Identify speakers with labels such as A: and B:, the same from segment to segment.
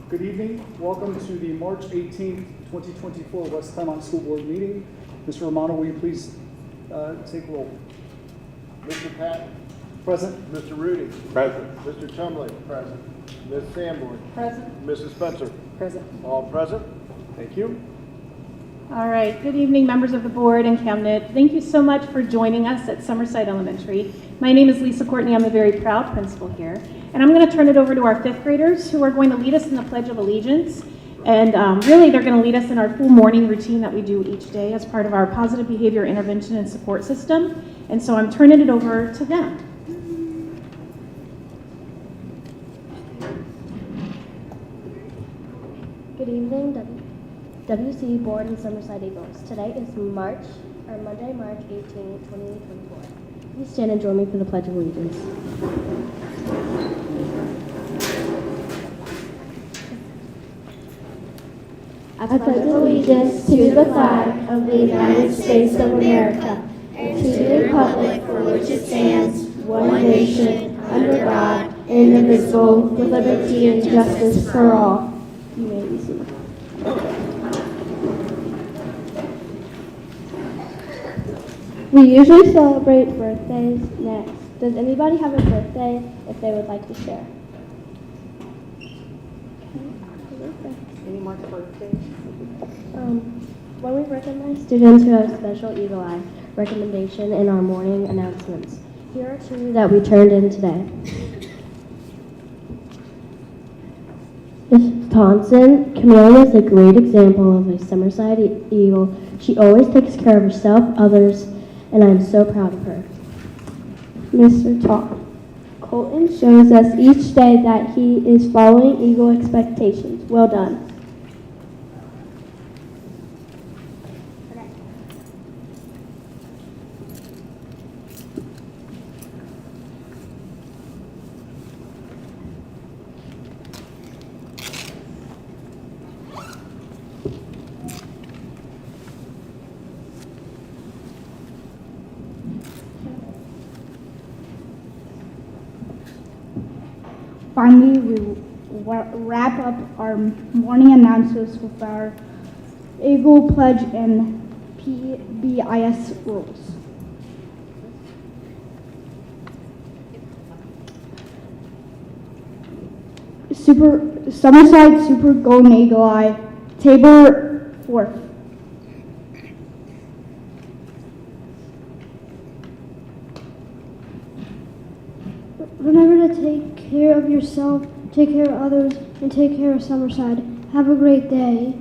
A: Good evening. Welcome to the March 18th, 2024 West Clermont School Board meeting. Mr. Romano, will you please take roll?
B: Mr. Patton.
A: Present.
B: Mr. Rudy.
C: Present.
B: Mr. Chumley. Present. Ms. Sanborn.
D: Present.
B: Mrs. Spencer.
D: Present.
B: All present.
A: Thank you.
D: All right. Good evening, members of the board and Cabinet. Thank you so much for joining us at Summerside Elementary. My name is Lisa Courtney. I'm a very proud principal here. And I'm going to turn it over to our fifth graders who are going to lead us in the Pledge of Allegiance. And really, they're going to lead us in our full morning routine that we do each day as part of our positive behavior intervention and support system. And so I'm turning it over to them.
E: Good evening, WC Board and Summerside Eagles. Today is Monday, March 18, 2024. Please stand and join me for the Pledge of Allegiance. I pledge allegiance to the flag of the United States of America and to the republic for which it stands, one nation, under God, indivisible, with liberty and justice for all. You may be seated. We usually celebrate birthdays next. Does anybody have a birthday if they would like to share?
D: Any more birthdays?
E: When we recognize students who have special Eagle Eye recommendation in our morning announcements, here are two that we turned in today. Ms. Thompson, Camille is a great example of a Summerside Eagle. She always takes care of herself, others, and I'm so proud of her. Mr. Talk. Colton shows us each day that he is following Eagle expectations. Well done.
F: Finally, we wrap up our morning announcements with our Eagle Pledge and PBIS rules. Summerside Super Golden Eagle Eye, Tabor 4th.
G: Remember to take care of yourself, take care of others, and take care of Summerside. Have a great day.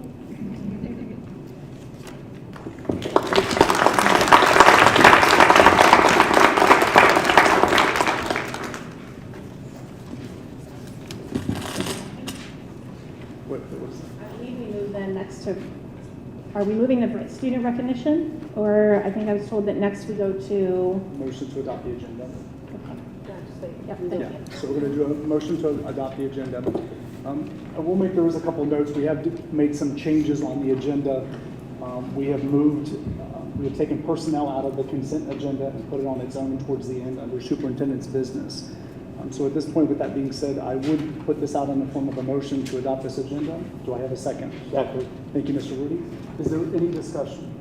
D: I believe we move then next to, are we moving to student recognition? Or I think I was told that next we go to.
A: Motion to adopt the agenda.
D: Yep, thank you.
A: So we're going to do a motion to adopt the agenda. I will make, there was a couple notes. We have made some changes on the agenda. We have taken personnel out of the consent agenda and put it on its own towards the end under superintendent's business. So at this point, with that being said, I would put this out in the form of a motion to adopt this agenda. Do I have a second?
C: Second.
A: Thank you, Mr. Rudy. Is there any discussion?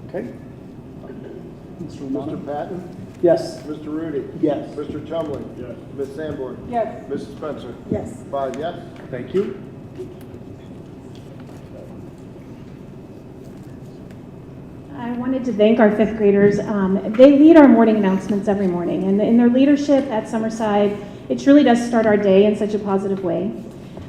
A: Okay. Mr. Romano?
B: Mr. Patton.
A: Yes.
B: Mr. Rudy.
A: Yes.
B: Mr. Chumley.
C: Yes.
B: Ms. Sanborn.
D: Yes.
B: Mrs. Spencer.
D: Yes.
B: 5 yes.
A: Thank you.
D: I wanted to thank our fifth graders. They lead our morning announcements every morning, and in their leadership at Summerside, it truly does start our day in such a positive way.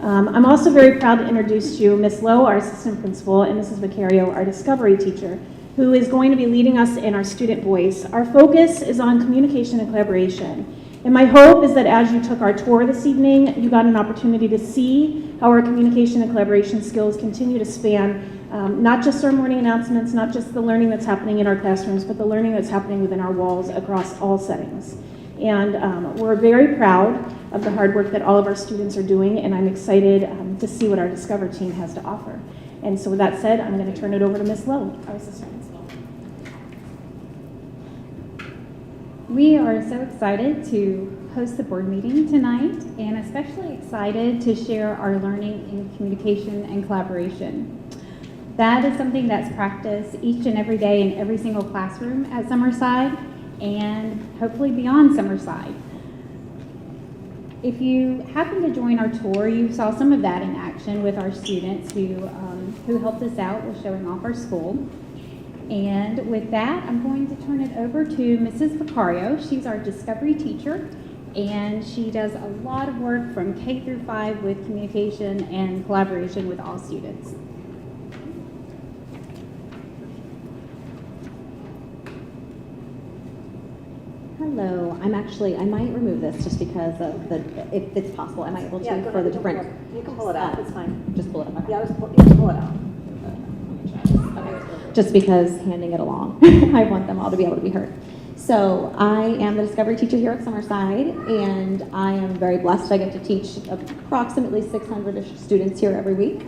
D: I'm also very proud to introduce to you Ms. Lowe, our assistant principal, and Mrs. Vicario, our discovery teacher, who is going to be leading us in our student voice. Our focus is on communication and collaboration. And my hope is that as you took our tour this evening, you got an opportunity to see how our communication and collaboration skills continue to span not just our morning announcements, not just the learning that's happening in our classrooms, but the learning that's happening within our walls across all settings. And we're very proud of the hard work that all of our students are doing, and I'm excited to see what our Discover team has to offer. And so with that said, I'm going to turn it over to Ms. Lowe, our assistant principal.
H: We are so excited to
C: host the board meeting tonight, and especially excited to share our learning in communication and collaboration. That is something that's practiced each and every day in every single classroom at Summerside and hopefully beyond Summerside. If you happen to join our tour, you saw some of that in action with our students who helped us out with showing off our school. And with that, I'm going to turn it over to Mrs. Vicario. She's our discovery teacher, and she does a lot of work from K through 5 with communication and collaboration with all students.
H: Hello, I might remove this just because of if it's possible, am I able to
I: Yeah,
H: for the different?
I: You can pull it out, it's fine.
H: Just pull it up.
I: Yeah, just pull it out.
H: Okay. Just because handing it along, I want them all to be able to be heard. So I am the discovery teacher here at Summerside, and I am very blessed. I get to teach approximately 600-ish students here every week.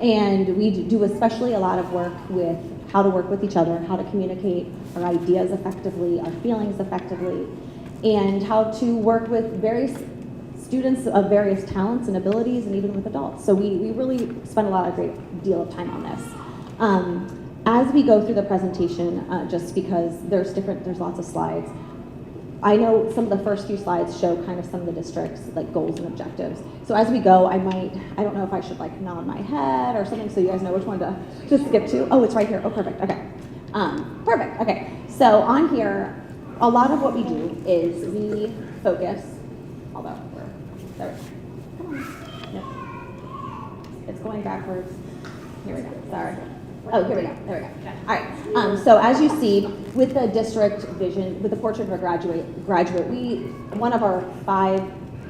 H: And we do especially a lot of work with how to work with each other, how to communicate our ideas effectively, our feelings effectively, and how to work with various students of various talents and abilities, and even with adults. So we really spend a great deal of time on this. As we go through the presentation, just because there's lots of slides, I know some of the first few slides show kind of some of the district's like goals and objectives. So as we go, I don't know if I should like nod my head or something so you guys know which one to skip to. Oh, it's right here. Oh, perfect. Okay. Perfect. Okay. So on here, a lot of what we do is we focus, although there we go. Come on. Nope. It's going backwards. Here we go. Sorry. Oh, here we go. There we go. All right. So as you see, with the district vision, with the portrait of a graduate, one of our 5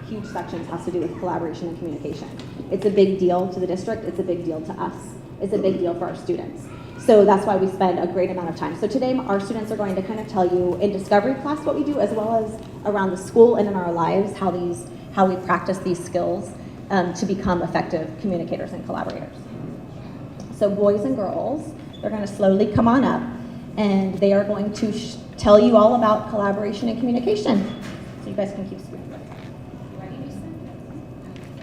H: huge sections has to do with collaboration and communication. It's a big deal to the district. It's a big deal to us. It's a big deal for our students. So that's why we spend a great amount of time. So today, our students are going to kind of tell you in discovery class what we do, as well as around the school and in our lives how we practice these skills to become effective communicators and collaborators. So boys and girls, they're going to slowly come on up, and they are going to tell you all about collaboration and communication. So you guys can keep speaking.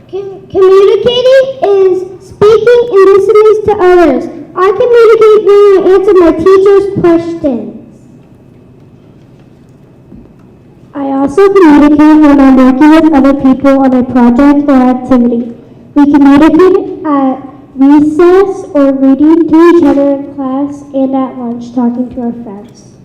G: Communicating is speaking and listening to others. I communicate when I answer my teacher's questions. I also communicate when I'm working with other people on a project or activity. We communicate at recess or reading to each other in class and at lunch talking to our friends.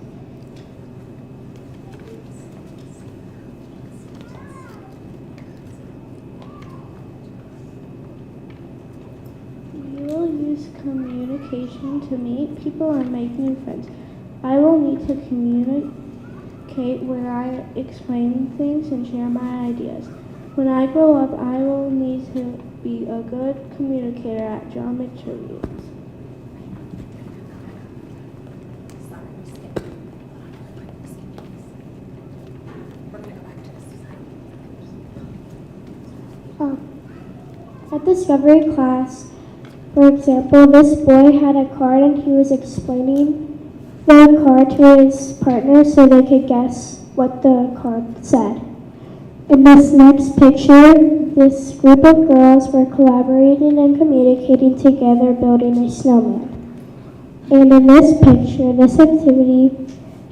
J: You will use communication to meet people and make new friends. I will need to communicate where I explain things and share my ideas. When I grow up, I will need to be a good communicator at geometry meetings.
G: At discovery class, for example, this boy had a card and he was explaining the card to his partner so they could guess what the card said. In this next picture, this group of girls were collaborating and communicating together, building a snowman. And in this picture, this activity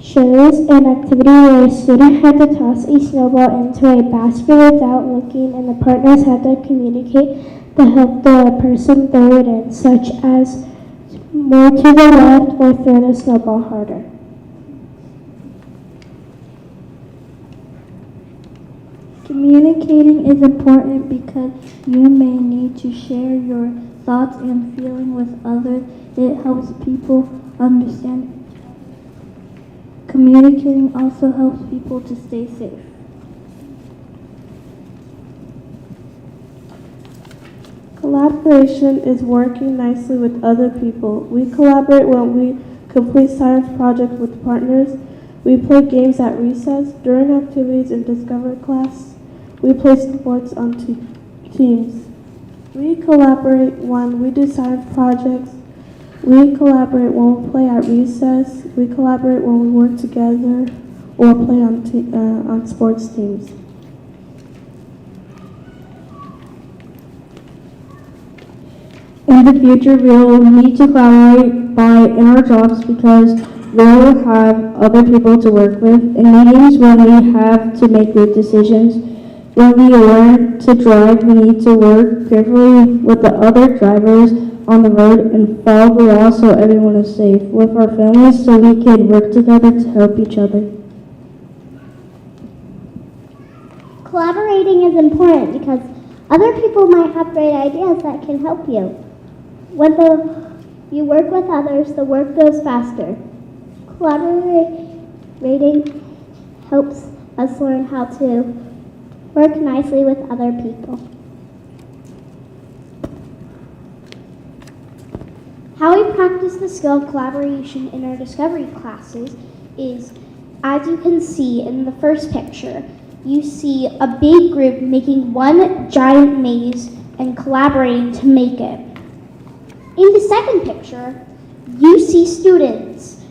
G: shows an activity where a student had to toss a snowball into a basket without looking, and the partners had to communicate to help the person throw it in, such as more to the left or throw the snowball harder.
J: Communicating is important because you may need to share your thoughts and feelings with others. It helps people understand. Communicating also helps people to stay safe.
K: Collaboration is working nicely with other people. We collaborate when we complete science projects with partners. We play games at recess. During activities in discovery class, we play sports on teams. We collaborate when we do science projects. We collaborate when we play at recess. We collaborate when we work together or play on sports teams.
F: in the future, we'll need to collaborate in our jobs because we'll have other people to work with. In meetings, when we have to make group decisions, when we learn to drive, we need to work carefully with the other drivers on the road and follow the law so everyone is safe. With our families, so we can work together to help each other.
G: Collaborating is important because other people might have great ideas that can help you. When you work with others, the work goes faster. Collaborating helps us learn how to work nicely with other people. How we practice the skill of collaboration in our discovery classes is, as you can see in the first picture, you see a big group making one giant maze and collaborating to make it. In the second picture, you see students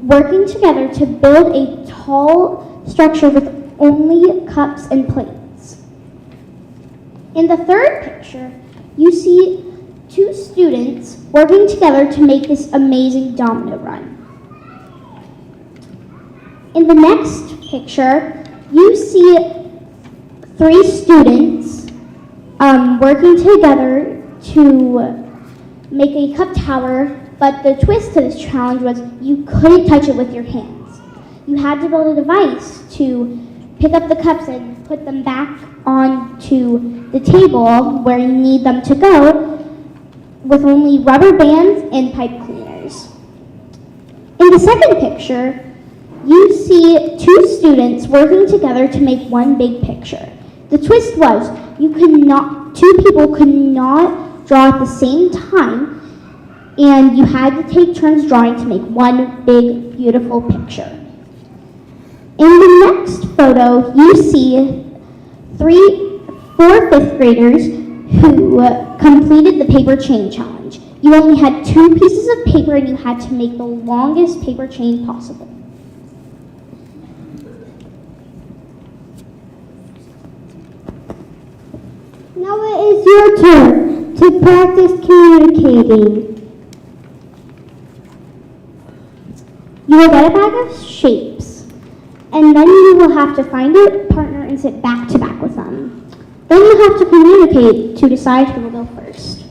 G: working together to build a tall structure with only cups and plates. In the third picture, you see two students working together to make this amazing domino run. In the next picture, you see three students working together to make a cup tower, but the twist to this challenge was you couldn't touch it with your hands. You had to build a device to pick up the cups and put them back onto the table where you need them to go with only rubber bands and pipe cleaners. In the second picture, you see two students working together to make one big picture. The twist was two people could not draw at the same time, and you had to take turns drawing to make one big, beautiful picture. In the next photo, you see four fifth graders who completed the paper chain challenge. You only had 2 pieces of paper and you had to make the longest paper chain possible. Now it is your turn to practice communicating. You will get a bag of shapes, and then you will have to find a partner and sit back to back with them. Then you have to communicate to decide who will go first.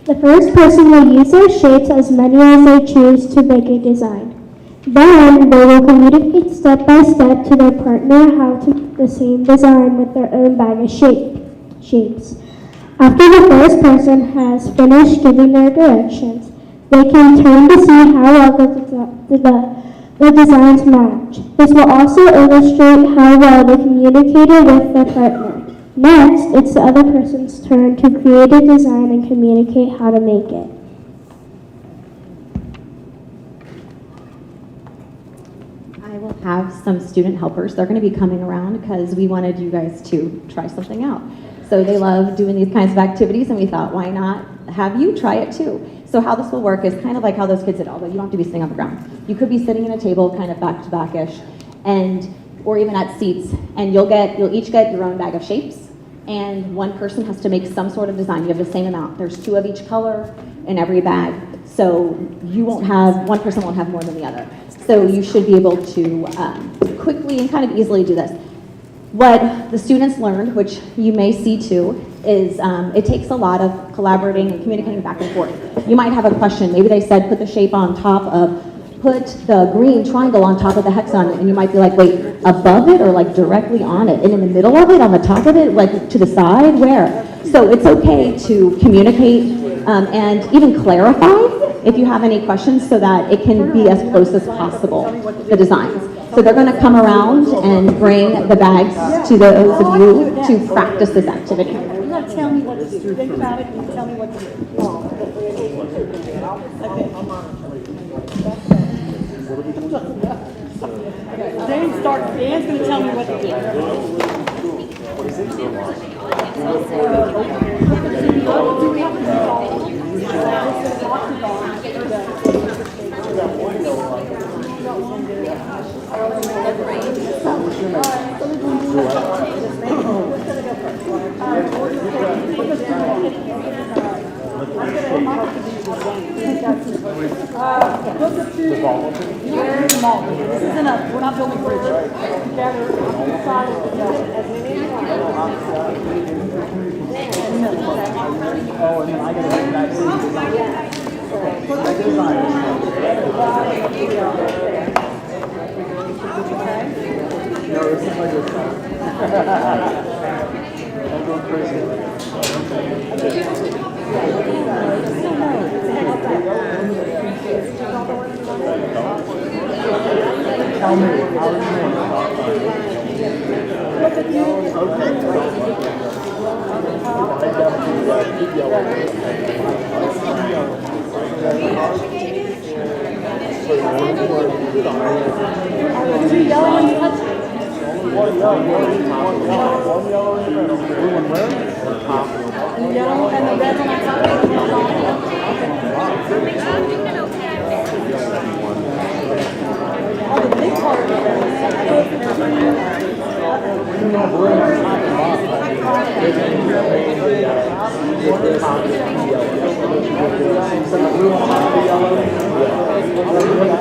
F: The first person will use their shapes as many as they choose to make a design. Then they will communicate step by step to their partner how to make the same design with their own bag of shapes. After the first person has finished giving their directions, they can turn to see how well the designs match. This will also illustrate how well they communicated with their partner. Next, it's the other person's turn to create a design and communicate how to make it.
H: I will have some student helpers. They're going to be coming around because we wanted you guys to try something out. So they love doing these kinds of activities, and we thought, why not have you try it too? So how this will work is kind of like how those kids did, although you don't have to be sitting on the ground. You could be sitting at a table kind of back to back-ish, or even at seats, and you'll each get your own bag of shapes, and one person has to make some sort of design. You have the same amount. There's 2 of each color in every bag, so one person won't have more than the other. So you should be able to quickly and kind of easily do this. What the students learned, which you may see too, is it takes a lot of collaborating and communicating back and forth. You might have a question. Maybe they said put the shape on top of, put the green triangle on top of the hexagon, and you might be like, wait, above it or like directly on it? And in the middle of it, on the top of it, like to the side, where? So it's okay to communicate and even clarify if you have any questions so that it can be as close as possible, the designs. So they're going to come around and bring the bags to those of you to practice this activity.
I: You're going to tell me what to do. Think about it and tell me what to do. Dan's going to tell me what to do. I small. This isn't we're not building bridges. Gather on the side of the as many as
A: Oh, and then I gotta get back No, this is my good stuff. I'm going crazy. Tell me, how are
I: yellow and the red on the top. Oh, the big part of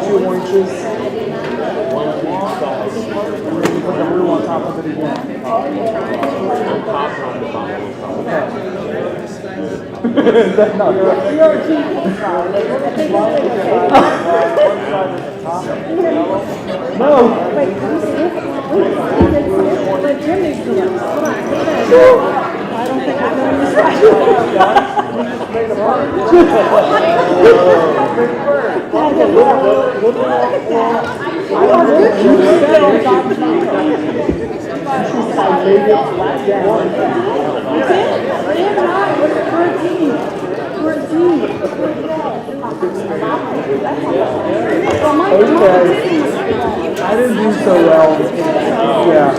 A: Two oranges. Put the blue on top of it again. No.
I: Wait, can you see it? But Jim needs to look. Hold on. I don't think I'm doing this right.
A: I didn't do so well. Yeah.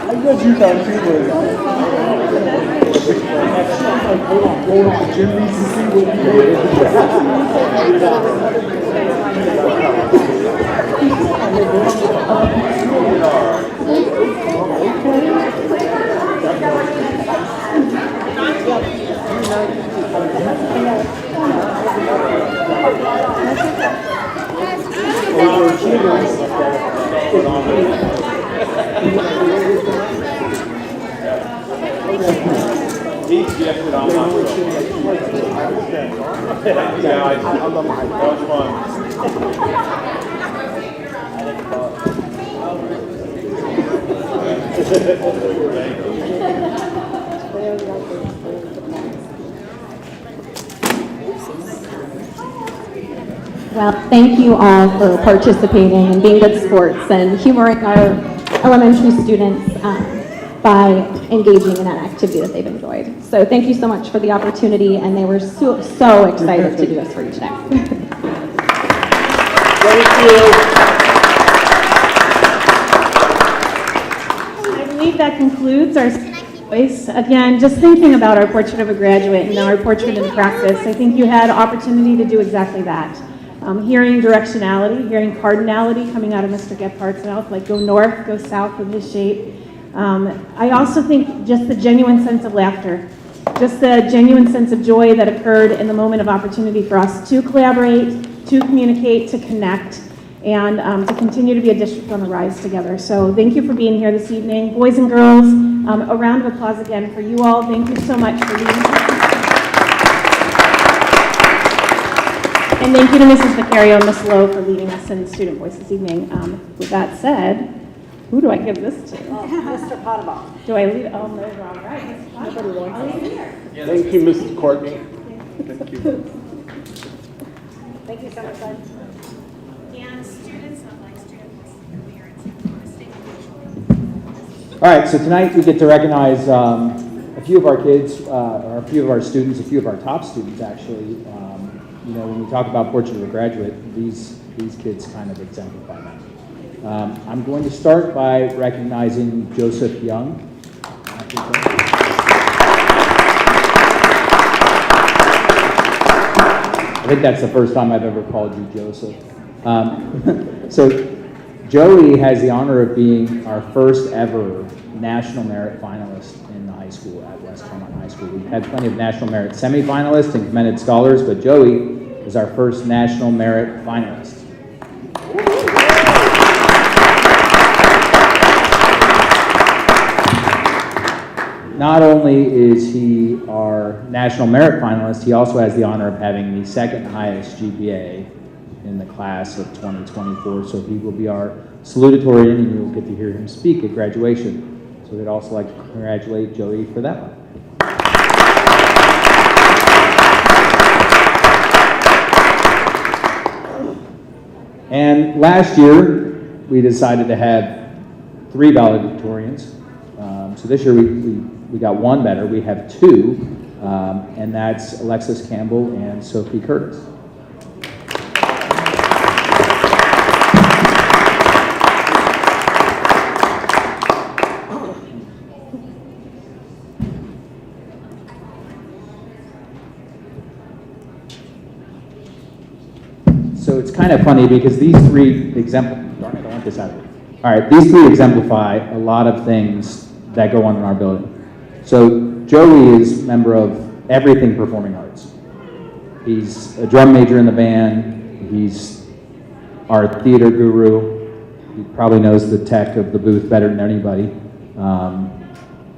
A: I guess you thought she was. Hold on, Jim needs to see what you
L: He's gifted on my Yeah, I love my that was fun.
H: Well, thank you all for participating and being good sports and humoring our elementary students by engaging in an activity that they've enjoyed. So thank you so much for the opportunity, and they were so excited to do this for you today.
A: Thank you.
D: I believe that concludes our voice. Again, just thinking about our portrait of a graduate and our portrait in practice, I think you had opportunity to do exactly that. Hearing directionality, hearing cardinality coming out of Mr. Gephardt's mouth, like go north, go south with his shape. I also think just the genuine sense of laughter, just the genuine sense of joy that occurred in the moment of opportunity for us to collaborate, to communicate, to connect, and to continue to be a district on the rise together. So thank you for being here this evening. Boys and girls, a round of applause again for you all. Thank you so much for being here. And thank you to Mrs. Vicario and Ms. Lowe for leading us in Student Voice this evening. With that said, who do I give this to?
I: Mr. Potabom.
D: Do I lead? Oh, no, wrong. Right. Mr. Potabom. I'll leave it here.
B: Thank you, Mrs. Courtney.
A: Thank you.
I: Thank you so much, bud.
M: And students of like Student Voice parents who want to stay in.
N: All right, so tonight we get to recognize a few of our kids, or a few of our students, a few of our top students actually. You know, when we talk about Portrait of a Graduate, these kids kind of exemplify that. I'm going to start by recognizing Joseph Young. I think that's the first time I've ever called you Joseph. So Joey has the honor of being our first ever National Merit finalist in the high school at West Clermont High School. We've had plenty of National Merit semifinalists and commended scholars, but Joey is our first National Merit finalist. Not only is he our National Merit finalist, he also has the honor of having the second highest GPA in the class of 2024. So he will be our salutatorian, and you'll get to hear him speak at graduation. So we'd also like to congratulate Joey for that one. And last year, we decided to have 3 valedictorians. So this year we got one better. We have 2, and that's Alexis Campbell and Sophie Curtis. So it's kind of funny because these 3 darn it, I want this out of here. All right, these 3 exemplify a lot of things that go on in our building. So Joey is a member of everything performing arts. He's a drum major in the band. He's our theater guru. He probably knows the tech of the booth better than anybody.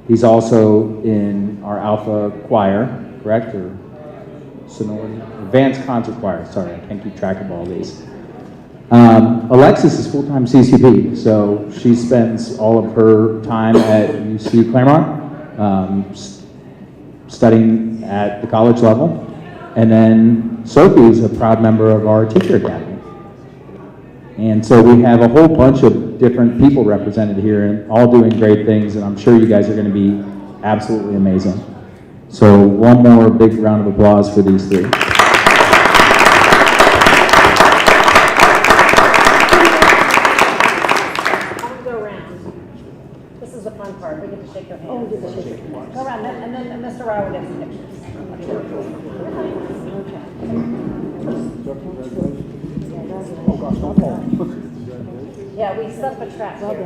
N: He's also in our Alpha choir, correct? Or sonority? Advanced concert choir. Sorry, I can't keep track of all these. Alexis is full-time CCP, so she spends all of her time at UC Clermont, studying at the college level. And then Sophie is a proud member of our teacher academy. And so we have a whole bunch of different people represented here and all doing great things, and I'm sure you guys are going to be absolutely amazing. So one more big round of applause for these 3.
I: Go around, and then Mr. Rao will get some pictures. Yeah, we set up a trap here.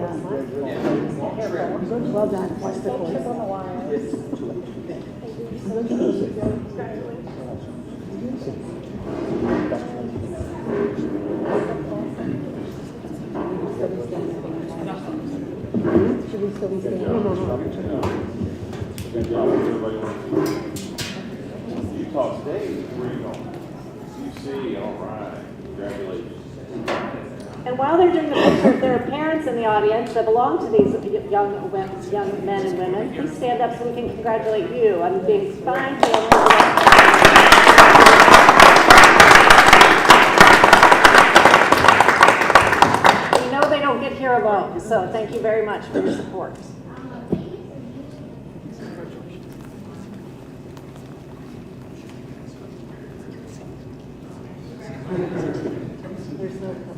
I: Well done. Watch the course. On the wires. Should we still be standing? No.
L: Good job, everybody. You talk today, where you going? UC, all right, congratulations.
I: And while they're doing the picture, if there are parents in the audience that belong to these young men and women, please stand up so we can congratulate you on being fine families. We know they don't get here alone, so thank you very much for your support.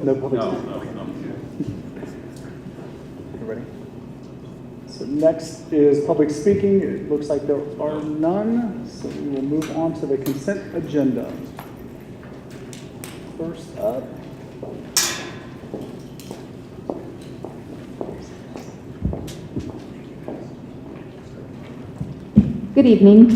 A: No public.
L: No.
A: Ready? So next is public speaking. It looks like there are none, so we will move on to the consent agenda. First up.
O: Good evening.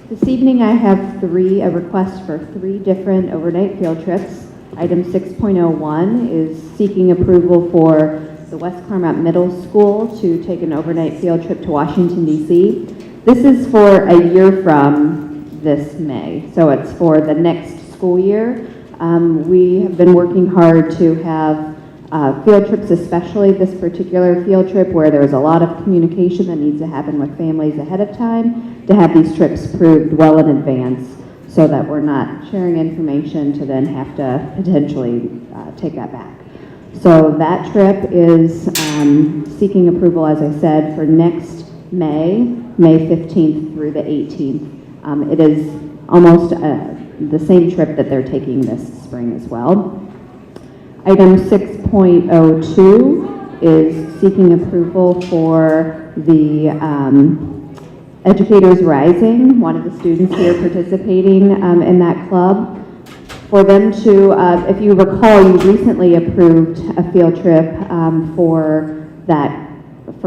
O: This evening I have a request for 3 different overnight field trips. Item 6.01 is seeking approval for the West Clermont Middle School to take an overnight field trip to Washington, D.C. This is for a year from this May, so it's for the next school year. We have been working hard to have field trips, especially this particular field trip where there's a lot of communication that needs to happen with families ahead of time, to have these trips approved well in advance so that we're not sharing information to then have to potentially take that back. So that trip is seeking approval, as I said, for next May 15th through the 18th. It is almost the same trip that they're taking this spring as well. Item 6.02 is seeking approval for the Educators Rising, one of the students here participating in that club, for them to, if you recall, you recently approved a field trip for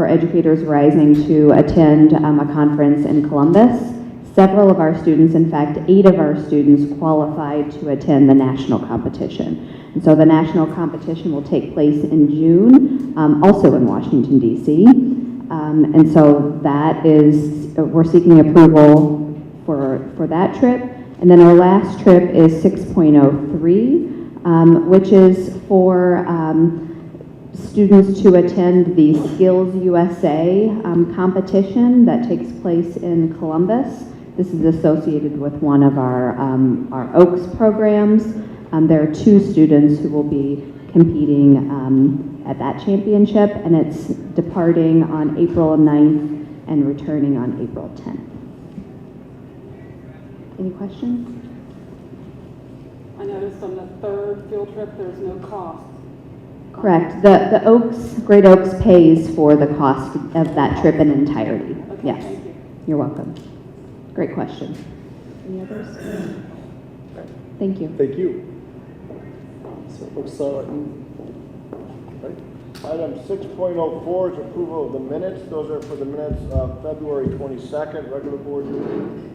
O: Educators Rising to attend a conference in Columbus. Several of our students, in fact, 8 of our students qualified to attend the national competition. And so the national competition will take place in June, also in Washington, D.C. And so that is, we're seeking approval for that trip. And then our last trip is 6.03, which is for students to attend the Skills USA competition that takes place in Columbus. This is associated with one of our Oaks programs. There are 2 students who will be competing at that championship, and it's departing on April 9th and returning on April 10th. Any questions?
P: I noticed on the 3rd field trip, there's no cost.
O: Correct. The Oaks, Great Oaks pays for the cost of that trip in entirety.
P: Okay,
O: Yes.
P: thank you.
O: You're welcome. Great question. Any others? Thank you.
A: Thank you. So,
B: Item 6.04 is approval of the minutes. Those are for the minutes of February 22nd, regular board meeting.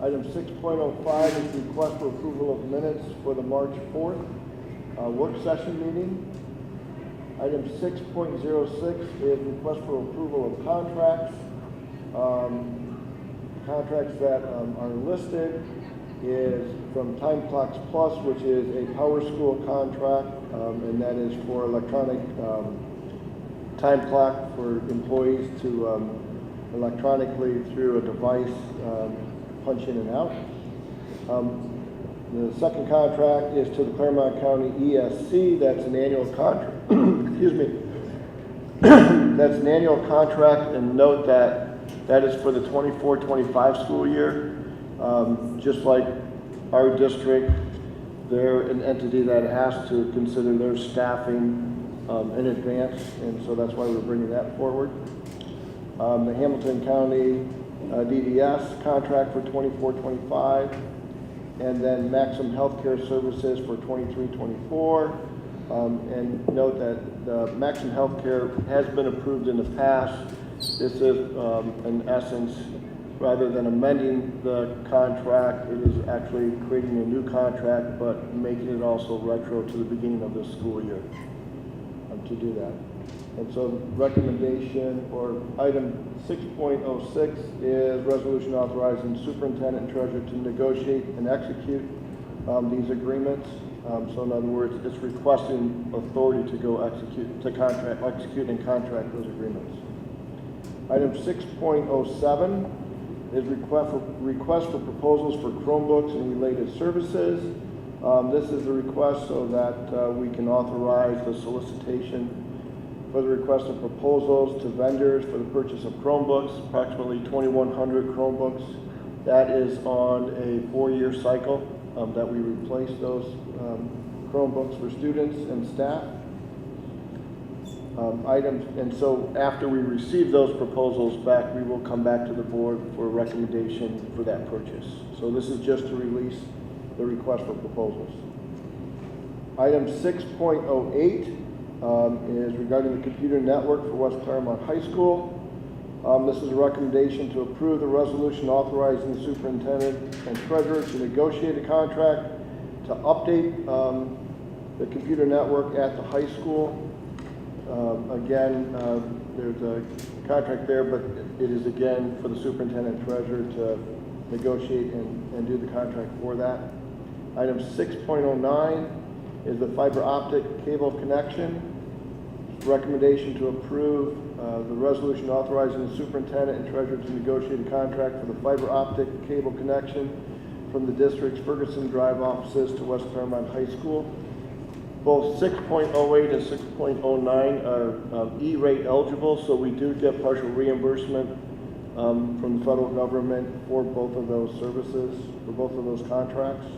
B: Item 6.05 is request for approval of minutes for the March 4th work session meeting. Item 6.06 is request for approval of contracts. Contracts that are listed is from Time Clocks Plus, which is a Power School contract, and that is for electronic time clock for employees to electronically through a device punch in and out. The second contract is to the Clermont County ESC. That's an annual contract. Excuse me. That's an annual contract, and note that that is for the 24-25 school year. Just like our district, they're an entity that has to consider their staffing in advance, and so that's why we're bringing that forward. The Hamilton County DDS contract for 24-25, and then Maximum Healthcare Services for 23-24. And note that the Maximum Healthcare has been approved in the past. This is, in essence, rather than amending the contract, it is actually creating a new contract, but making it also retro to the beginning of the school year to do that. And so recommendation, or item 6.06 is resolution authorizing superintendent and treasurer to negotiate and execute these agreements. So in other words, it's requesting authority to go execute and contract those agreements. Item 6.07 is request for proposals for Chromebooks and related services. This is a request so that we can authorize the solicitation for the request of proposals to vendors for the purchase of Chromebooks, approximately 2,100 Chromebooks. That is on a 4-year cycle that we replace those Chromebooks for students and staff. And so after we receive those proposals back, we will come back to the board for a recommendation for that purchase. So this is just to release the request for proposals. Item 6.08 is regarding the computer network for West Clermont High School. This is a recommendation to approve the resolution authorizing the superintendent and treasurer to negotiate a contract to update the computer network at the high school. Again, there's a contract there, but it is again for the superintendent and treasurer to negotiate and do the contract for that. Item 6.09 is the fiber optic cable connection. Recommendation to approve the resolution authorizing the superintendent and treasurer to negotiate a contract for the fiber optic cable connection from the district's Ferguson Drive offices to West Clermont High School. Both 6.08 and 6.09 are E-rate eligible, so we do get partial reimbursement from the federal government for both of those services, for both of those contracts.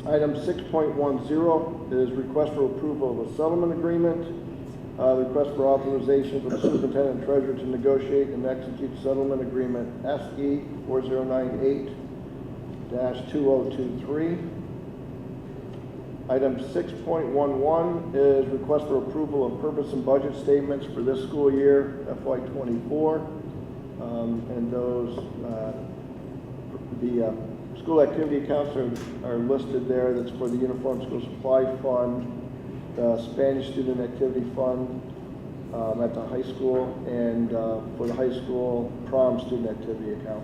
B: Item 6.10 is request for approval of a settlement agreement. Request for authorization for the superintendent and treasurer to negotiate and execute settlement agreement SE 4098 2023. Item 6.11 is request for approval of purpose and budget statements for this school year, FY24. And those, the school activity accounts are listed there. That's for the Uniform School Supply Fund, the Spanish Student Activity Fund at the high school, and for the high school prom student activity account.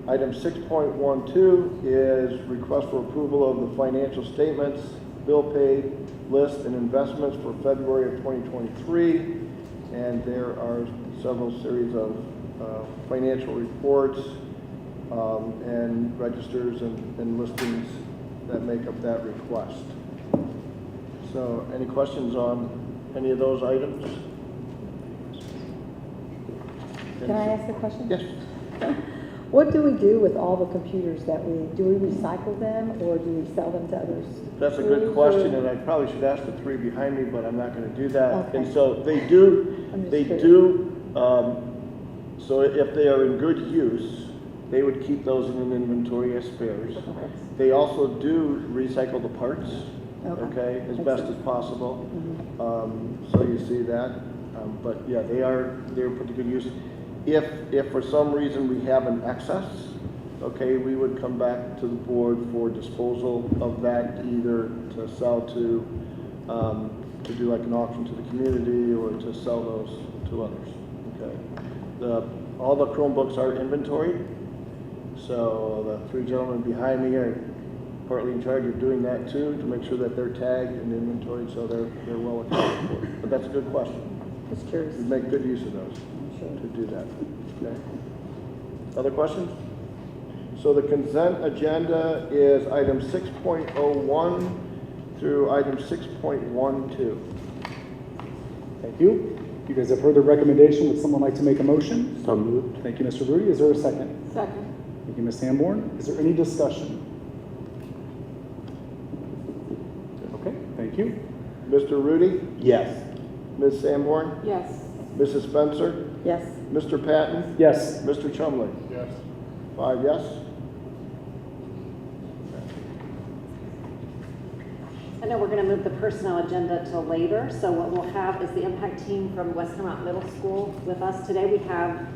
B: Item 6.12 is request for approval of the financial statements, bill paid, list, and investments for February of 2023. And there are several series of financial reports and registers and listings that make up that request. So any questions on any of those items?
Q: Can I ask a question?
B: Yes.
Q: What do we do with all the computers do we recycle them or do we sell them to others?
B: That's a good question, and I probably should ask the three behind me, but I'm not going to do that.
Q: Okay.
B: And so they do, so if they are in good use, they would keep those in an inventory as spares.
Q: Okay.
B: They also do recycle the parts,
Q: Okay.
B: as best as possible. So you see that. But yeah, they're put to good use. If for some reason we have an excess, okay, we would come back to the board for disposal of that, either to sell to do like an auction to the community or to sell those to others. Okay. All the Chromebooks are inventoried, so the three gentlemen behind me are partly in charge of doing that too, to make sure that they're tagged and inventoried, so they're well accounted for. But that's a good question.
Q: Just curious.
B: We make good use of those to do that. Okay. Other questions? So the consent agenda is item 6.01 through item 6.12.
A: Thank you. You guys have heard the recommendation. Would someone like to make a motion?
B: So moved.
A: Thank you, Mr. Rudy. Is there a second?
P: Second.
A: Thank you, Ms. Sanborn. Is there any discussion? Okay, thank you.
B: Mr. Rudy?
N: Yes.
B: Ms. Sanborn?
P: Yes.
B: Mrs. Spencer?
Q: Yes.
B: Mr. Patton?
A: Yes.
B: Mr. Chumley?
L: Yes.
B: 5 yes.
I: I know we're going to move the personnel agenda till later, so what we'll have is the impact team from West Clermont Middle School with us. Today we have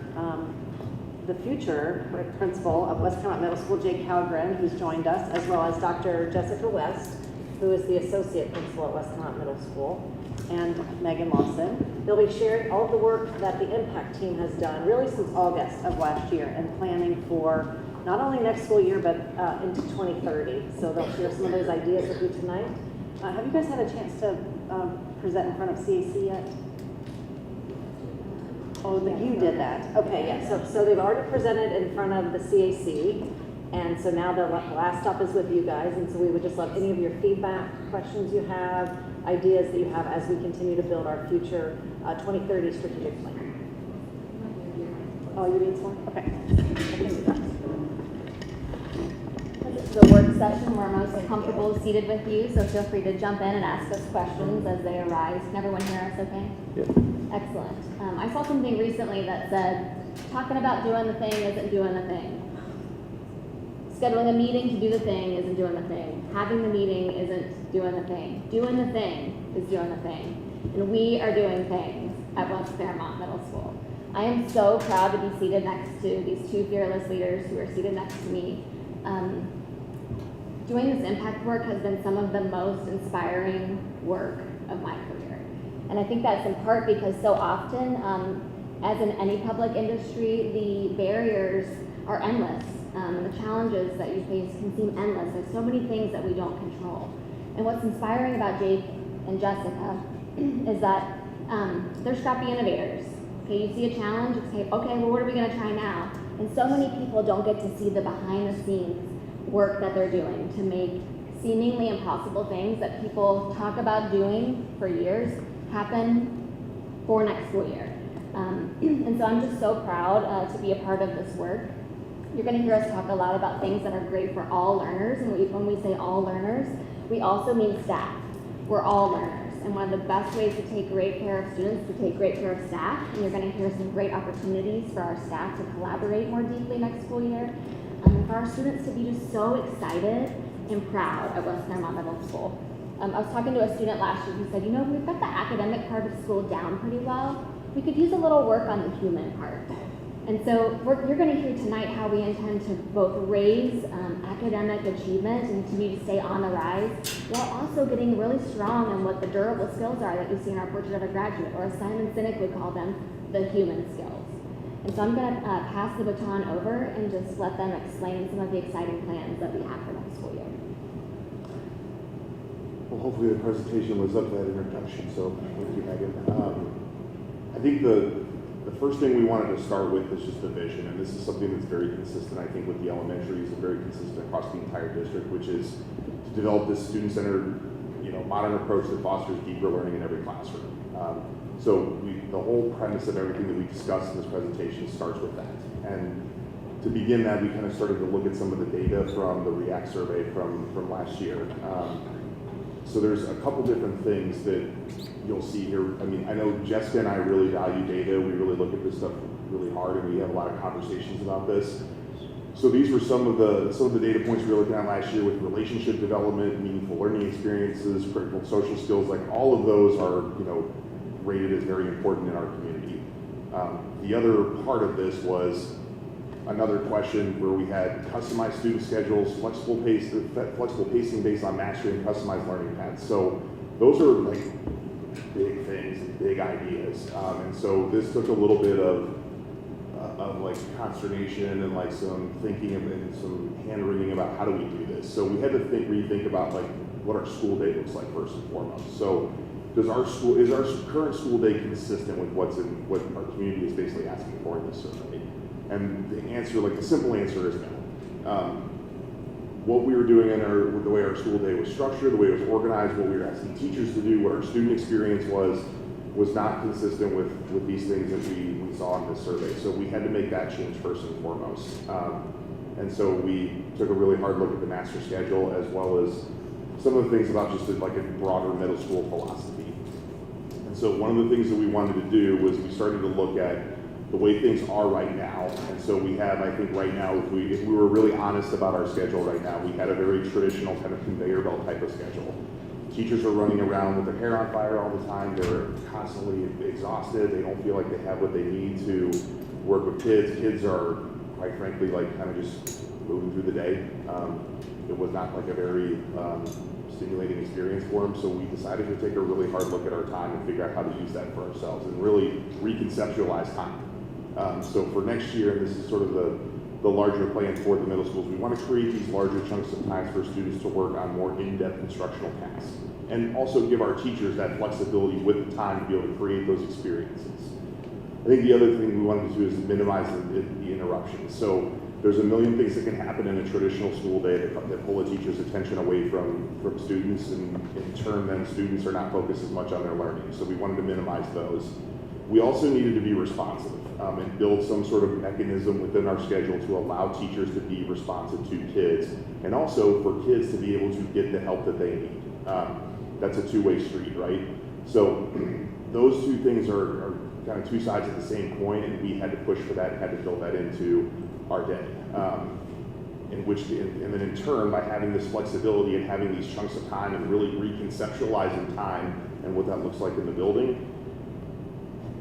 I: the future principal of West Clermont Middle School, Jay Calgren, who's joined us, as well as Dr. Jessica West, who is the associate principal at West Clermont Middle School, and Megan Lawson. They'll be sharing all of the work that the impact team has done really since August of last year and planning for not only next school year, but into 2030. So they'll share some of those ideas with you tonight. Have you guys had a chance to present in front of CAC yet? Oh, you did that. Okay, yeah. So they've already presented in front of the CAC, and so now the last stop is with you guys. And so we would just love any of your feedback, questions you have, ideas that you have as we continue to build our future 2030 strategic plan. Oh, you need some? Okay. I can do that.
R: This is the work session. We're most comfortable seated with you, so feel free to jump in and ask us questions as they arise. Can everyone hear us okay?
B: Yeah.
R: Excellent. I saw something recently that said, talking about doing the thing isn't doing the thing. Scheduling a meeting to do the thing isn't doing the thing. Having the meeting isn't doing the thing. Doing the thing is doing the thing. And we are doing things at West Clermont Middle School. I am so proud to be seated next to these two fearless leaders who are seated next to me. Doing this impact work has been some of the most inspiring work of my career. And I think that's in part because so often, as in any public industry, the barriers are endless. The challenges that you face can seem endless. There's so many things that we don't control. And what's inspiring about Jake and Jessica is that they're scrappy innovators. Okay, you see a challenge, you say, okay, well, what are we gonna try now? And so many people don't get to see the behind the scenes work that they're doing to make seemingly impossible things that people talk about doing for years happen for next school year. And so I'm just so proud to be a part of this work. You're going to hear us talk a lot about things that are great for all learners, and when we say all learners, we also mean staff. We're all learners, and one of the best ways to take great care of students is to take great care of staff, and you're going to hear some great opportunities for our staff to collaborate more deeply next school year. for our students to be just so excited and proud at West Clermont Middle School. I was talking to a student last year who said, you know, we've got the academic part of school down pretty well. We could use a little work on the human part. And so you're going to hear tonight how we intend to both raise academic achievement and continue to stay on the rise, while also getting really strong in what the durable skills are that we see in our Portrait of a Graduate, or as Simon Sinek would call them, the human skills. And so I'm going to pass the baton over and just let them explain some of the exciting plans that we have for next school year.
L: Well, hopefully the presentation lives up to that introduction, so thank you, Megan. I think the first thing we wanted to start with is just the vision, and this is something that's very consistent, I think, with the elementaries and very consistent across the entire district, which is to develop this student-centered, modern approach that fosters deeper learning in every classroom. The whole premise of everything that we discussed in this presentation starts with that. And to begin that, we kind of started to look at some of the data from the REACT survey from last year. So there's a couple different things that you'll see here. I mean, I know Jessica and I really value data. We really look at this stuff really hard, and we have a lot of conversations about this. So these were some of the data points we were looking at last year with relationship development, meaningful learning experiences, critical social skills. Like all of those are, rated as very important in our community. The other part of this was another question where we had customized student schedules, flexible pacing based on mastery, and customized learning paths. So those are like big things, big ideas. And so this took a little bit of like consternation and like some thinking and some hand-wringing about how do we do this. So we had to rethink about like what our school day looks like first and foremost. So is our current school day consistent with what our community is basically asking for in this survey? And the answer, like the simple answer is no. What we were doing in the way our school day was structured, the way it was organized, what we were asking teachers to do, what our student experience was not consistent with these things that we saw in this survey. So we had to make that change first and foremost. And so we took a really hard look at the master schedule, as well as some of the things about just like a broader middle school philosophy. And so one of the things that we wanted to do was we started to look at the way things are right now. And so we have, I think right now, if we were really honest about our schedule right now, we had a very traditional kind of conveyor belt type of schedule. Teachers are running around with their hair on fire all the time. They're constantly exhausted. They don't feel like they have what they need to work with kids. Kids are, quite frankly, like kind of just moving through the day. It was not like a very stimulating experience for them, so we decided to take a really hard look at our time and figure out how to use that for ourselves and really reconceptualize time. So for next year, and this is sort of the larger plan for the middle schools, we want to create these larger chunks of time for students to work on more in-depth instructional tasks, and also give our teachers that flexibility with the time to be able to create those experiences. I think the other thing we wanted to do is minimize the interruptions. So there's a million things that can happen in a traditional school day that pull a teacher's attention away from students, and in turn then students are not focused as much on their learning. So we wanted to minimize those. We also needed to be responsive and build some sort of mechanism within our schedule to allow teachers to be responsive to kids, and also for kids to be able to get the help that they need. That's a two-way street, right? So those two things are kind of two sides of the same coin, and we had to push for that and had to build that into our day. And then in turn, by having this flexibility and having these chunks of time and really reconceptualizing time and what that looks like in the building,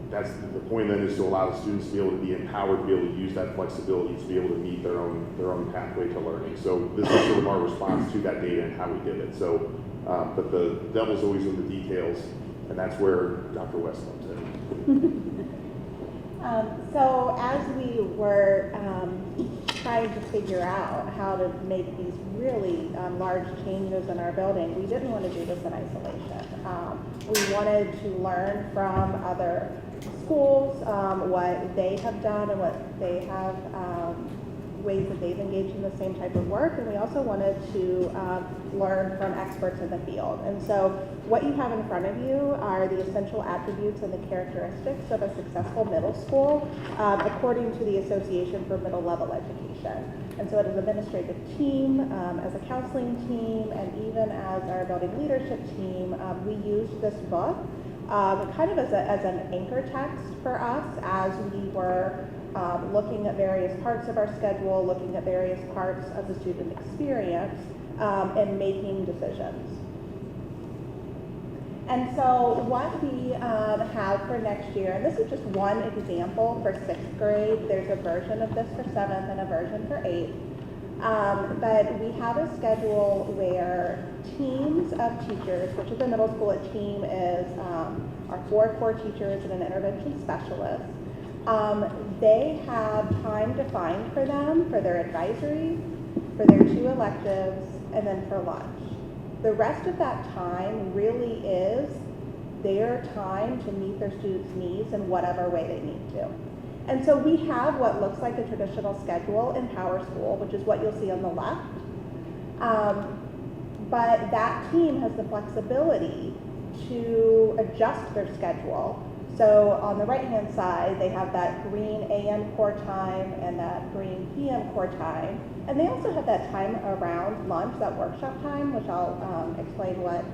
L: that's the point then, is to allow the students to be able to be empowered, to be able to use that flexibility to be able to meet their own pathway to learning. So this is sort of our response to that data and how we did it. So, but the devil's always in the details, and that's where Dr. West comes in.
S: So as we were trying to figure out how to make these really large changes in our building, we didn't want to do this in isolation. We wanted to learn from other schools, what they have done and what they have, ways that they've engaged in the same type of work, and we also wanted to learn from experts in the field. And so what you have in front of you are the essential attributes and the characteristics of a successful middle school, according to the Association for Middle Level Education. And so as an administrative team, as a counseling team, and even as our building leadership team, we used this book kind of as an anchor text for us as we were looking at various parts of our schedule, looking at various parts of the student experience, and making decisions. And so what we have for next year, and this is just one example for 6th grade, there's a version of this for 7th and a version for 8th. But we have a schedule where teams of teachers, which at the middle school a team is our 4 core teachers and an intervention specialist, they have time defined for them for their advisory, for their 2 electives, and then for lunch. The rest of that time really is their time to meet their students' needs in whatever way they need to. And so we have what looks like a traditional schedule in Power School, which is what you'll see on the left. But that team has the flexibility to adjust their schedule. So on the right-hand side, they have that green AM core time and that green PM core time. And they also have that time around lunch, that workshop time, which I'll explain what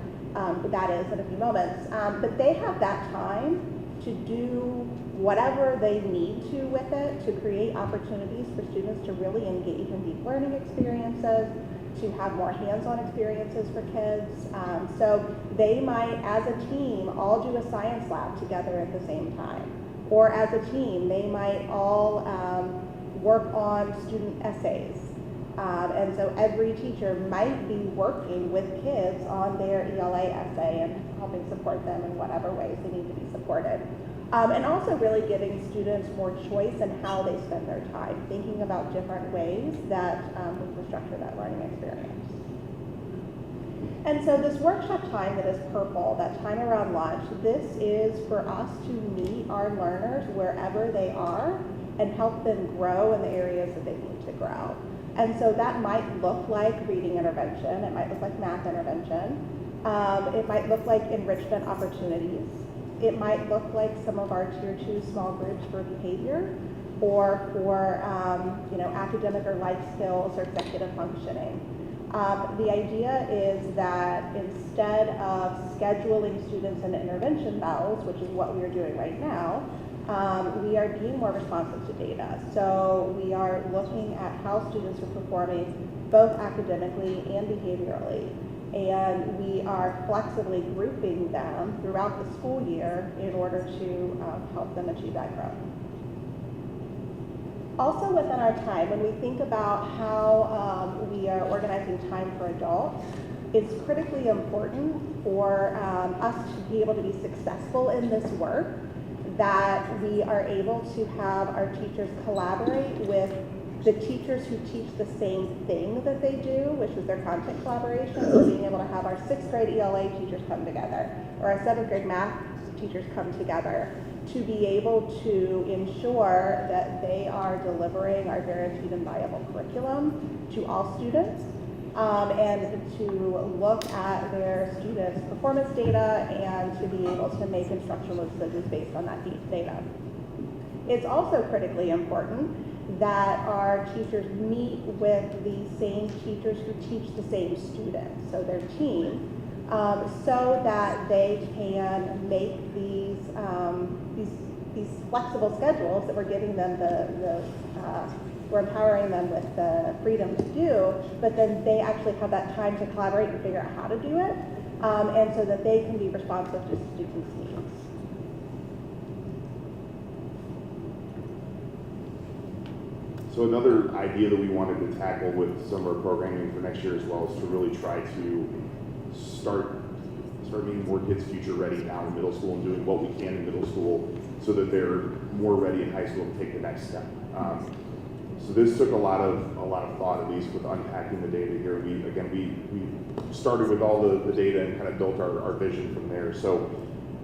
S: that is in a few moments. But they have that time to do whatever they need to with it, to create opportunities for students to really engage in deep learning experiences, to have more hands-on experiences for kids. So they might, as a team, all do a science lab together at the same time. Or as a team, they might all work on student essays. And so every teacher might be working with kids on their ELA essay and helping support them in whatever ways they need to be supported. And also really giving students more choice in how they spend their time, thinking about different ways that we can structure that learning experience. And so this workshop time that is purple, that time around lunch, this is for us to meet our learners wherever they are and help them grow in the areas that they need to grow. And so that might look like reading intervention, it might look like math intervention, it might look like enrichment opportunities, it might look like some of our Tier 2 small groups for behavior, or for academic or life skills or executive functioning. The idea is that instead of scheduling students into intervention bells, which is what we are doing right now, we are being more responsive to data. So we are looking at how students are performing both academically and behaviorally. And we are flexibly grouping them throughout the school year in order to help them achieve that growth. Also within our time, when we think about how we are organizing time for adults, it's critically important for us to be able to be successful in this work, that we are able to have our teachers collaborate with the teachers who teach the same thing that they do, which is their content collaboration. So being able to have our 6th grade ELA teachers come together, or our 7th grade math teachers come together, to be able to ensure that they are delivering our guaranteed and viable curriculum to all students, and to look at their students' performance data and to be able to make instructional decisions based on that data. It's also critically important that our teachers meet with the same teachers who teach the same students, so their team, so that they can make these flexible schedules that we're giving them we're empowering them with the freedom to do, but then they actually have that time to collaborate and figure out how to do it, and so that they can be responsive to students' needs.
L: So another idea that we wanted to tackle with some of our programming for next year as well is to really try to start making more kids future ready now in middle school and doing what we can in middle school so that they're more ready in high school to take the next step. So this took a lot of thought, at least with unpacking the data here. We started with all the data and kind of built our vision from there. So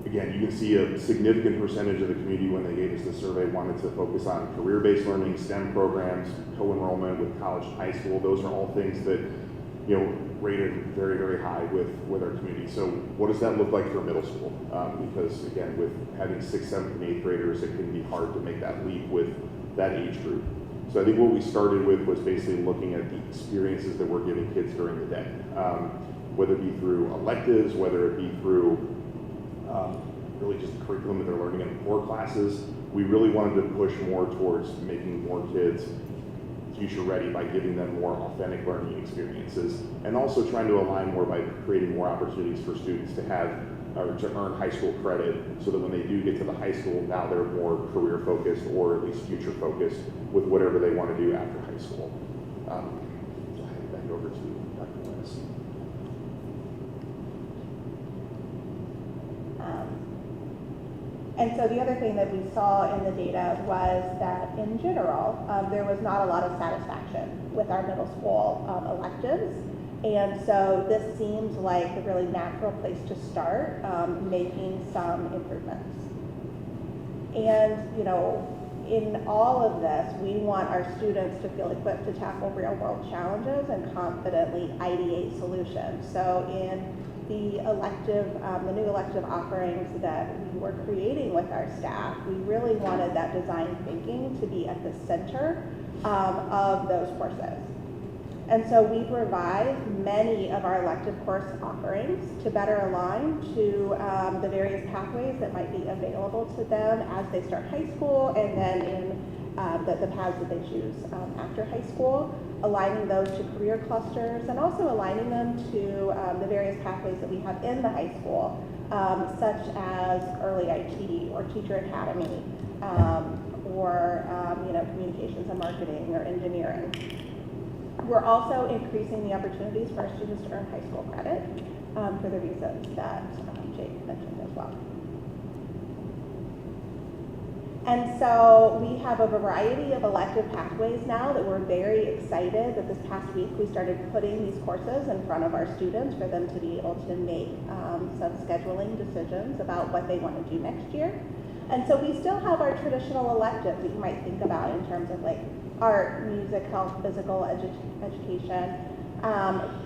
L: again, you can see a significant percentage of the community when they gave us the survey wanted to focus on career-based learning, STEM programs, co-enrollment with college and high school. Those are all things that, rated very, very high with our community. So what does that look like for middle school? Because again, with having 6th, 7th, and 8th graders, it can be hard to make that leap with that age group. So I think what we started with was basically looking at the experiences that we're giving kids during the day, whether it be through electives, whether it be through really just the curriculum that they're learning in core classes, we really wanted to push more towards making more kids future ready by giving them more authentic learning experiences, and also trying to align more by creating more opportunities for students to have or to earn high school credit, so that when they do get to the high school, now they're more career focused or at least future focused with whatever they want to do after high school. So I hand back over to Dr. West.
S: And so the other thing that we saw in the data was that in general, there was not a lot of satisfaction with our middle school electives. And so this seems like a really natural place to start making some improvements. And, you know, in all of this, we want our students to feel equipped to tackle real world challenges and confidently ideate solutions. So in the new elective offerings that we were creating with our staff, we really wanted that design thinking to be at the center of those courses. And so we've revised many of our elective course offerings to better align to the various pathways that might be available to them as they start high school, and then in the paths that they choose after high school, aligning those to career clusters, and also aligning them to the various pathways that we have in the high school, such as early IT or teacher academy, or communications and marketing or engineering. We're also increasing the opportunities for our students to earn high school credit for the reasons that Jake mentioned as well. And so we have a variety of elective pathways now that we're very excited that this past week we started putting these courses in front of our students for them to be able to make some scheduling decisions about what they want to do next year. And so we still have our traditional electives that you might think about in terms of like art, music, health, physical education,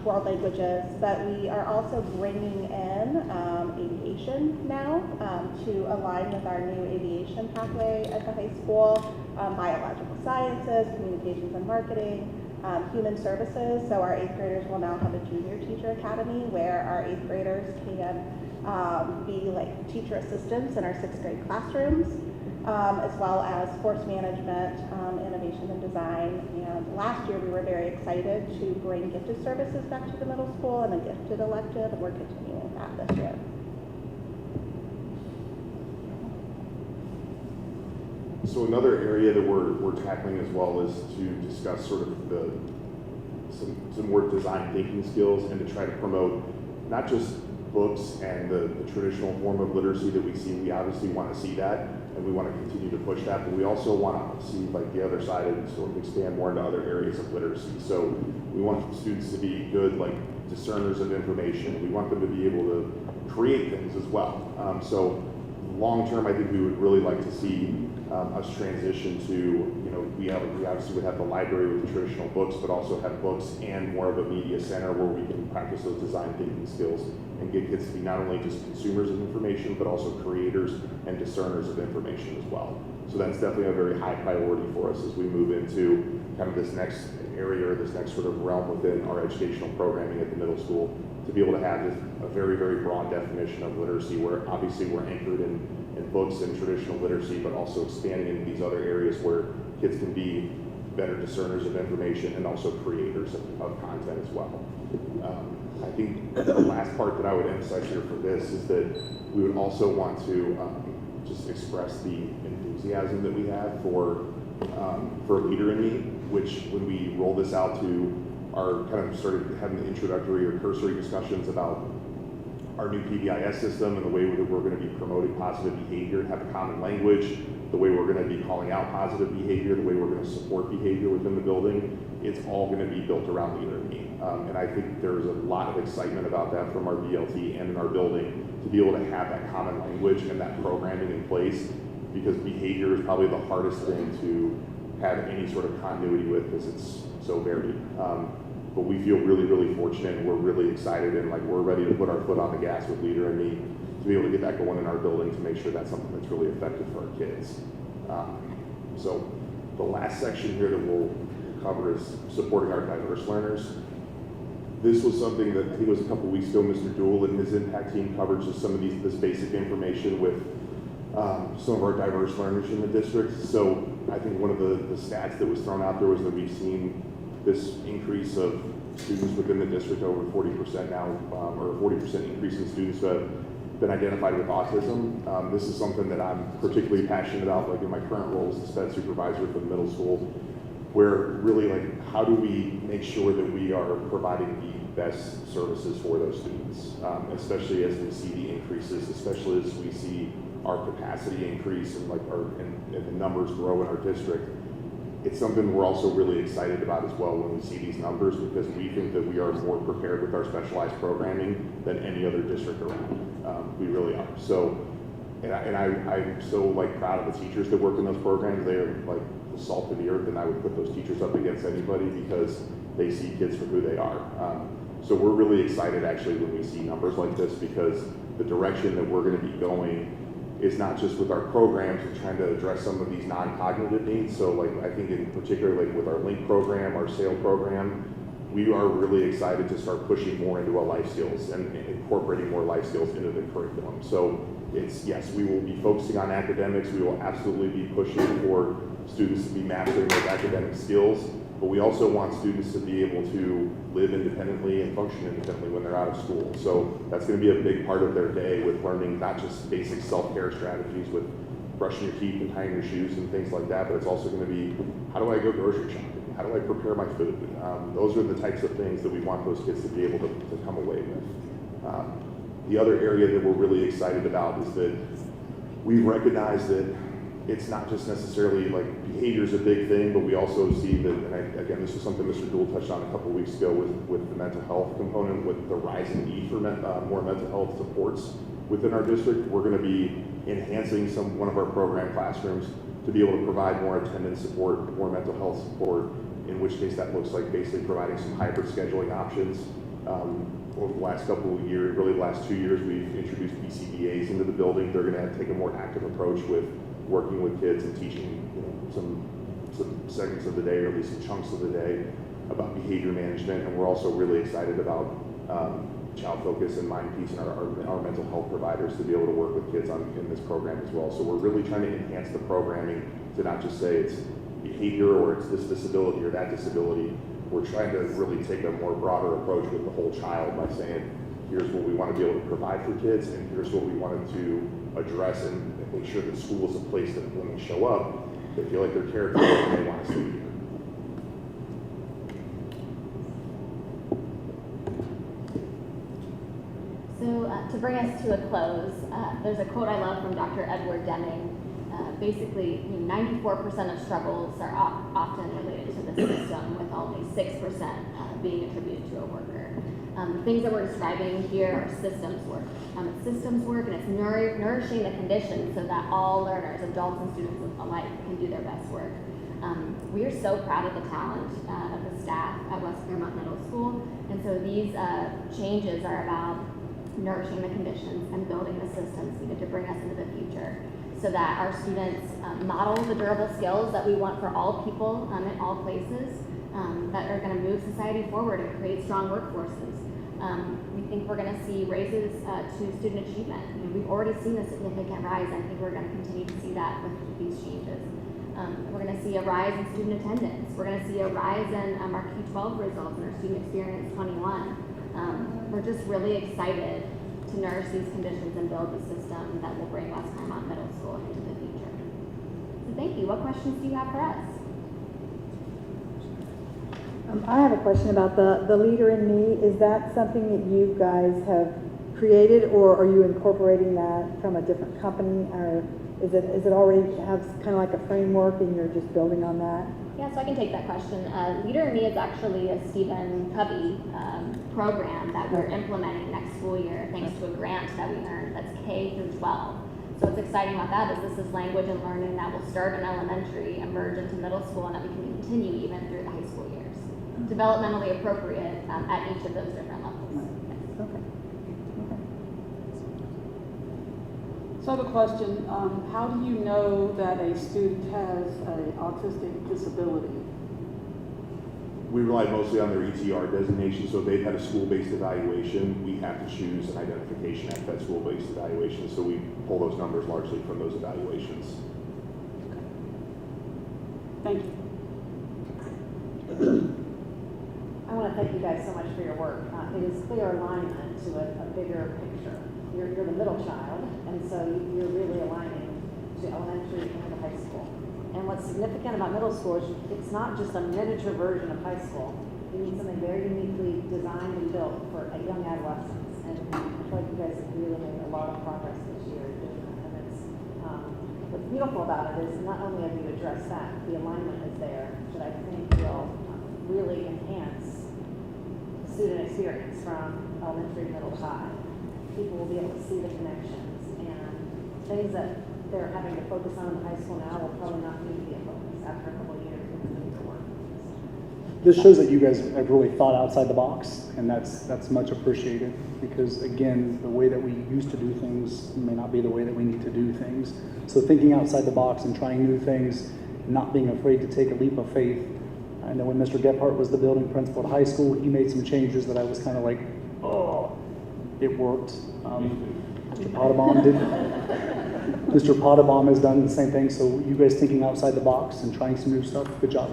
S: world languages, but we are also bringing in aviation now to align with our new aviation pathway at the high school, biological sciences, communications and marketing, human services. So our 8th graders will now have a junior teacher academy where our 8th graders can be like teacher assistants in our 6th grade classrooms, as well as course management, innovation and design. And last year we were very excited to bring gifted services back to the middle school and a gifted elective, and we're continuing that this year.
L: So another area that we're tackling as well is to discuss sort of some more design thinking skills, and to try to promote not just books and the traditional form of literacy that we see. We obviously want to see that, and we want to continue to push that, but we also want to see like the other side and sort of expand more into other areas of literacy. So we want students to be good like discerners of information. We want them to be able to create things as well. So long term, I think we would really like to see us transition to, we obviously would have the library with the traditional books, but also have books and more of a media center where we can practice those design thinking skills and get kids to be not only just consumers of information, but also creators and discerners of information as well. So that's definitely a very high priority for us as we move into kind of this next area, or this next sort of realm within our educational programming at the middle school, to be able to have a very, very broad definition of literacy, where obviously we're anchored in books and traditional literacy, but also expanding into these other areas where kids can be better discerners of information and also creators of content as well. I think the last part that I would emphasize here for this is that we would also want to just express the enthusiasm that we have for Leader in Me, which when we roll this out to our kind of started having the introductory or cursory discussions about our new PBIS system and the way that we're going to be promoting positive behavior, have a common language, the way we're going to be calling out positive behavior, the way we're going to support behavior within the building, it's all going to be built around Leader in Me. And I think there's a lot of excitement about that from our BLT and in our building to be able to have that common language and that programming in place, because behavior is probably the hardest thing to have any sort of continuity with, because it's so varied. But we feel really, really fortunate, and we're really excited, and like we're ready to put our foot on the gas with Leader in Me to be able to get that going in our building to make sure that's something that's really effective for our kids. So the last section here that we'll cover is supporting our diverse learners. This was something that I think it was a couple weeks ago, Mr. Dool and his impact team covered just some of this basic information with some of our diverse learners in the district. So I think one of the stats that was thrown out there was that we've seen this increase of students within the district, over 40% now, or 40% increase in students who have been identified with autism. This is something that I'm particularly passionate about, like in my current role as the SPED supervisor for the middle school, where really like, how do we make sure that we are providing the best services for those students, especially as we see the increases, especially as we see our capacity increase and like and the numbers grow in our district. It's something we're also really excited about as well when we see these numbers, because we think that we are more prepared with our specialized programming than any other district around. We really are. So, I'm so like proud of the teachers that work in those programs. They are like the salt of the earth, and I would put those teachers up against anybody because they see kids for who they are. So we're really excited actually when we see numbers like this, because the direction that we're going to be going is not just with our programs and trying to address some of these non-cognitive needs. So like I think in particular like with our LINK program, our SAIL program, we are really excited to start pushing more into our life skills and incorporating more life skills into the curriculum. So it's, yes, we will be focusing on academics. We will absolutely be pushing for students to be mastering those academic skills, but we also want students to be able to live independently and function independently when they're out of school. So that's going to be a big part of their day, with learning not just basic self-care strategies with brushing your teeth and tying your shoes and things like that, but it's also going to be, how do I go grocery shopping? How do I prepare my food? Those are the types of things that we want those kids to be able to come away with. The other area that we're really excited about is that we recognize that it's not just necessarily like behavior is a big thing, but we also see that, and again, this is something Mr. Gould touched on a couple of weeks ago with the mental health component, with the rising need for more mental health supports within our district. We're going to be enhancing one of our program classrooms to be able to provide more attendance support, more mental health support, in which case that looks like basically providing some hybrid scheduling options. Over the last couple of years, really the last 2 years, we've introduced BCBAs into the building. They're going to take a more active approach with working with kids and teaching some segments of the day, or at least some chunks of the day, about behavior management. And we're also really excited about Child Focus and Mind Peace and our mental health providers to be able to work with kids in this program as well. So we're really trying to enhance the programming to not just say it's behavior or it's this disability or that disability. We're trying to really take a more broader approach with the whole child by saying, here's what we want to be able to provide for kids, and here's what we wanted to address and make sure that school is a place that when they show up, they feel like they're cared for and they want to stay here.
R: So to bring us to a close, there's a quote I love from Dr. Edward Deming. Basically, 94% of struggles are often related to the system, with only 6% being attributed to a worker. The things that we're describing here are systems work. It's systems work, and it's nourishing the conditions so that all learners, adults and students alike, can do their best work. We are so proud of the talent of the staff at West Clermont Middle School, and so these changes are about nourishing the conditions and building the systems needed to bring us into the future, so that our students model the durable skills that we want for all people in all places that are going to move society forward and create strong workforces. We think we're going to see raises to student achievement. We've already seen a significant rise, and I think we're going to continue to see that with these changes. We're going to see a rise in student attendance. We're going to see a rise in our Q12 results and our student experience 21. We're just really excited to nourish these conditions and build the system that will bring West Clermont Middle School into the future. So thank you. What questions do you have for us?
Q: I have a question about the Leader in Me. Is that something that you guys have created, or are you incorporating that from a different company, or is it already has kind of like a framework and you're just building on that?
R: Yeah, so I can take that question. Leader in Me is actually a Stephen Covey program that we're implementing next school year, thanks to a grant that we earned that's K through 12. So what's exciting about that is this is language and learning that will start in elementary, emerge into middle school, and that we can continue even through the high school years. Developmentally appropriate at each of those different levels.
Q: Okay.
P: So the question, how do you know that a student has an autistic disability?
L: we rely mostly on their ETR designation, so if they've had a school-based evaluation, we have to choose an identification after that school-based evaluation, so we pull those numbers largely from those evaluations.
P: Thank you.
I: I want to thank you guys so much for your work. It is clear alignment to a bigger picture. You're the middle child, and so you're really aligning to elementary and to high school. And what's significant about middle school is it's not just a miniature version of high school. You need something very uniquely designed and built for a young adolescents. And I feel like you guys have really made a lot of progress this year doing that. And it's, what's beautiful about it is not only have you addressed that, the alignment is there, that I think will really enhance the student experience from elementary, middle, high. People will be able to see the connections and things that they're having to focus on in high school now will probably not need to be a focus after a couple of years when they need to work.
A: This shows that you guys have really thought outside the box, and that's much appreciated, because again, the way that we used to do things may not be the way that we need to do things. So thinking outside the box and trying new things, not being afraid to take a leap of faith. I know when Mr. Gephardt was the building principal at high school, he made some changes that I was kind of like, oh, it worked. Mr. Potabom did. Mr. Potabom has done the same thing, so you guys thinking outside the box and trying some new stuff, good job.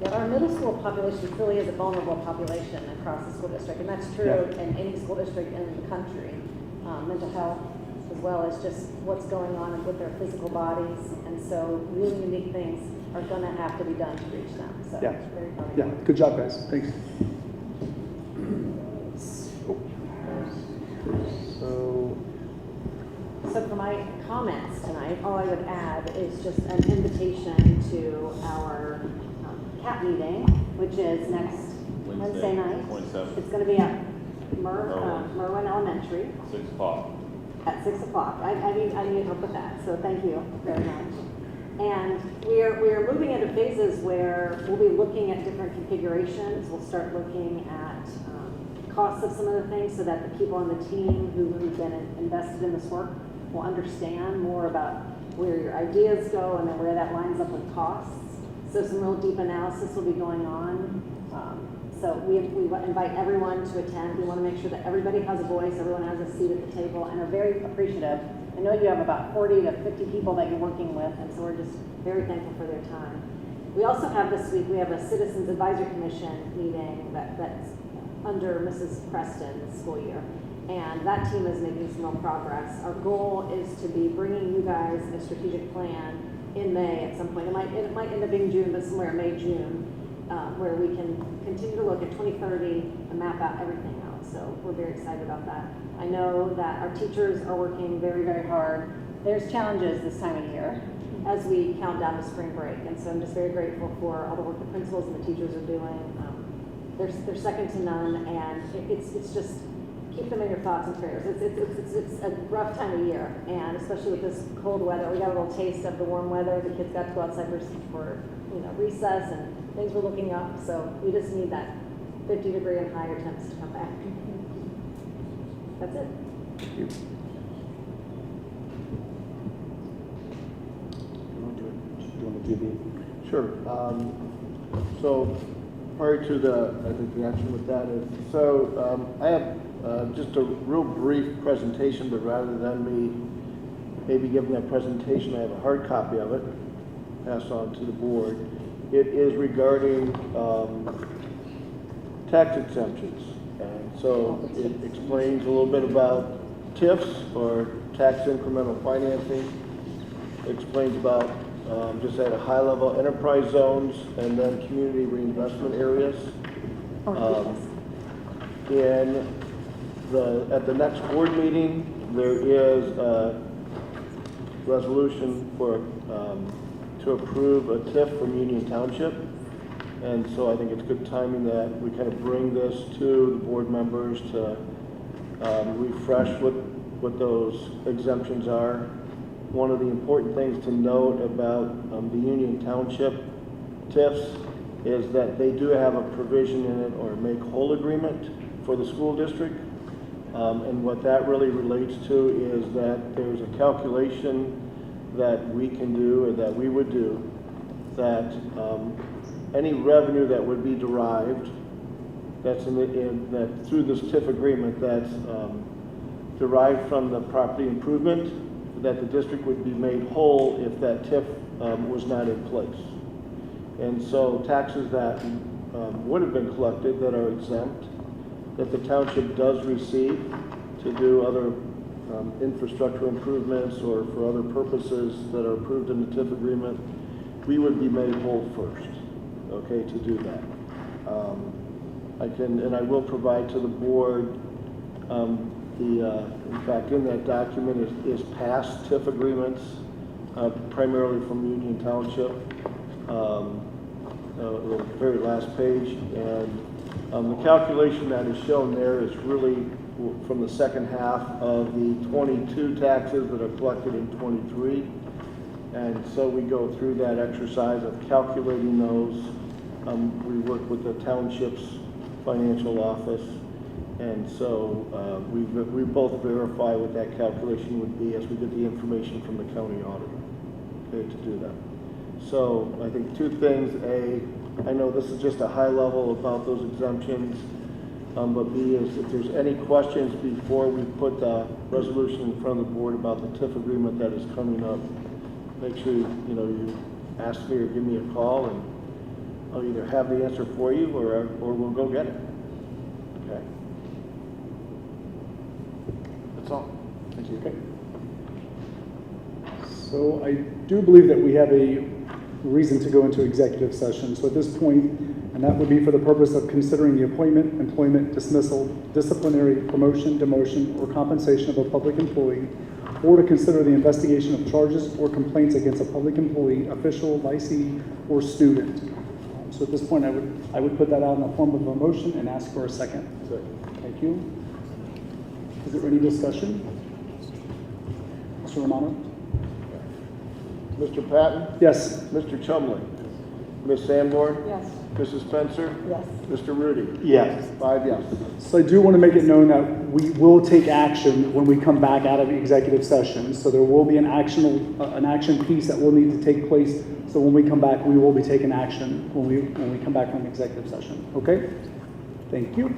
I: Yeah, our middle school population truly is a vulnerable population across the school district, and that's true in any school district in the country. Mental health, as well as just what's going on with their physical bodies, and so really unique things are going to have to be done to reach them. So
A: Yeah,
I: it's very hard.
A: yeah, good job, guys. Thanks.
I: So for my comments tonight, all I would add is just an invitation to our CAP meeting, which is next Wednesday night.
T: 27th.
I: It's going to be at Merwin Elementary.
T: 6 o'clock.
I: At 6 o'clock. I need help with that, so thank you very much. And we are moving into phases where we'll be looking at different configurations. We'll start looking at costs of some of the things so that the people on the team who've been invested in this work will understand more about where your ideas go and then where that lines up with costs. So some real deep analysis will be going on. So we invite everyone to attend. We want to make sure that everybody has a voice, everyone has a seat at the table, and are very appreciative. I know you have about 40 to 50 people that you're working with, and so we're just very thankful for their time. We also have this week, we have a Citizens Advisory Commission meeting that's under Mrs. Preston's school year. And that team is making some real progress. Our goal is to be bringing you guys a strategic plan in May at some point. It might end up being June, but somewhere May, June, where we can continue to look at 2030 and map out everything out. So we're very excited about that. I know that our teachers are working very, very hard. There's challenges this time of year as we count down to spring break. And so I'm just very grateful for all the work the principals and the teachers are doing. They're second to none, and it's just, keep them in your thoughts and prayers. It's a rough time of year, and especially with this cold weather. We got a little taste of the warm weather. The kids got to go outside for recess, and things were looking up. So we just need that 50-degree and higher temps to come back. That's it.
A: Thank you. Do you want to do the?
B: Sure. So prior to the action with that is, I have just a real brief presentation, but rather than me maybe giving that presentation, I have a hard copy of it, pass on to the board. It is regarding tax exemptions. And so it explains a little bit about TIFs, or tax incremental financing. It explains about just at a high level enterprise zones and then community reinvestment areas. At the next board meeting, there is a resolution to approve a TIF from Union Township. And so I think it's good timing that we kind of bring this to the board members to refresh what those exemptions are. One of the important things to note about the Union Township TIFs is that they do have a provision in it, or make whole agreement for the school district. And what that really relates to is that there's a calculation that we can do, or that we would do, that any revenue that would be derived, that's that through this TIF agreement, that's derived from the property improvement, that the district would be made whole if that TIF was not in place. And so taxes that would have been collected that are exempt, that the township does receive to do other infrastructure improvements or for other purposes that are approved in the TIF agreement, we would be made whole first, okay, to do that. I will provide to the board in fact, in that document is past TIF agreements, primarily from Union Township, the very last page. And the calculation that is shown there is really from the second half of the 22 taxes that are collected in 23. And so we go through that exercise of calculating those. We work with the township's financial office. And so we both verify what that calculation would be as we get the information from the county auditor, okay, to do that. So I think two things. A, I know this is just a high level about those exemptions, but B is if there's any questions before we put the resolution in front of the board about the TIF agreement that is coming up, make sure you ask me or give me a call, and I'll either have the answer for you or we'll go get it. Okay. That's all. Thank you.
A: Okay. So I do believe that we have a reason to go into executive session. So at this point, and that would be for the purpose of considering the appointment, employment, dismissal, disciplinary, promotion, demotion, or compensation of a public employee, or to consider the investigation of charges or complaints against a public employee, official, licensee, or student. So at this point, I would put that out in the form of a motion and ask for a second. Thank you. Is there any discussion? Mr. Romano?
B: Mr. Patton?
A: Yes.
B: Mr. Chumley? Ms. Sanborn?
Q: Yes.
B: Mrs. Spencer?
Q: Yes.
B: Mr. Rudy?
A: Yes.
B: 5 yes.
A: So I do want to make it known that we will take action when we come back out of the executive session. So there will be an action piece that will need to take place. So when we come back, we will be taking action when we come back from executive session. Okay? Thank you.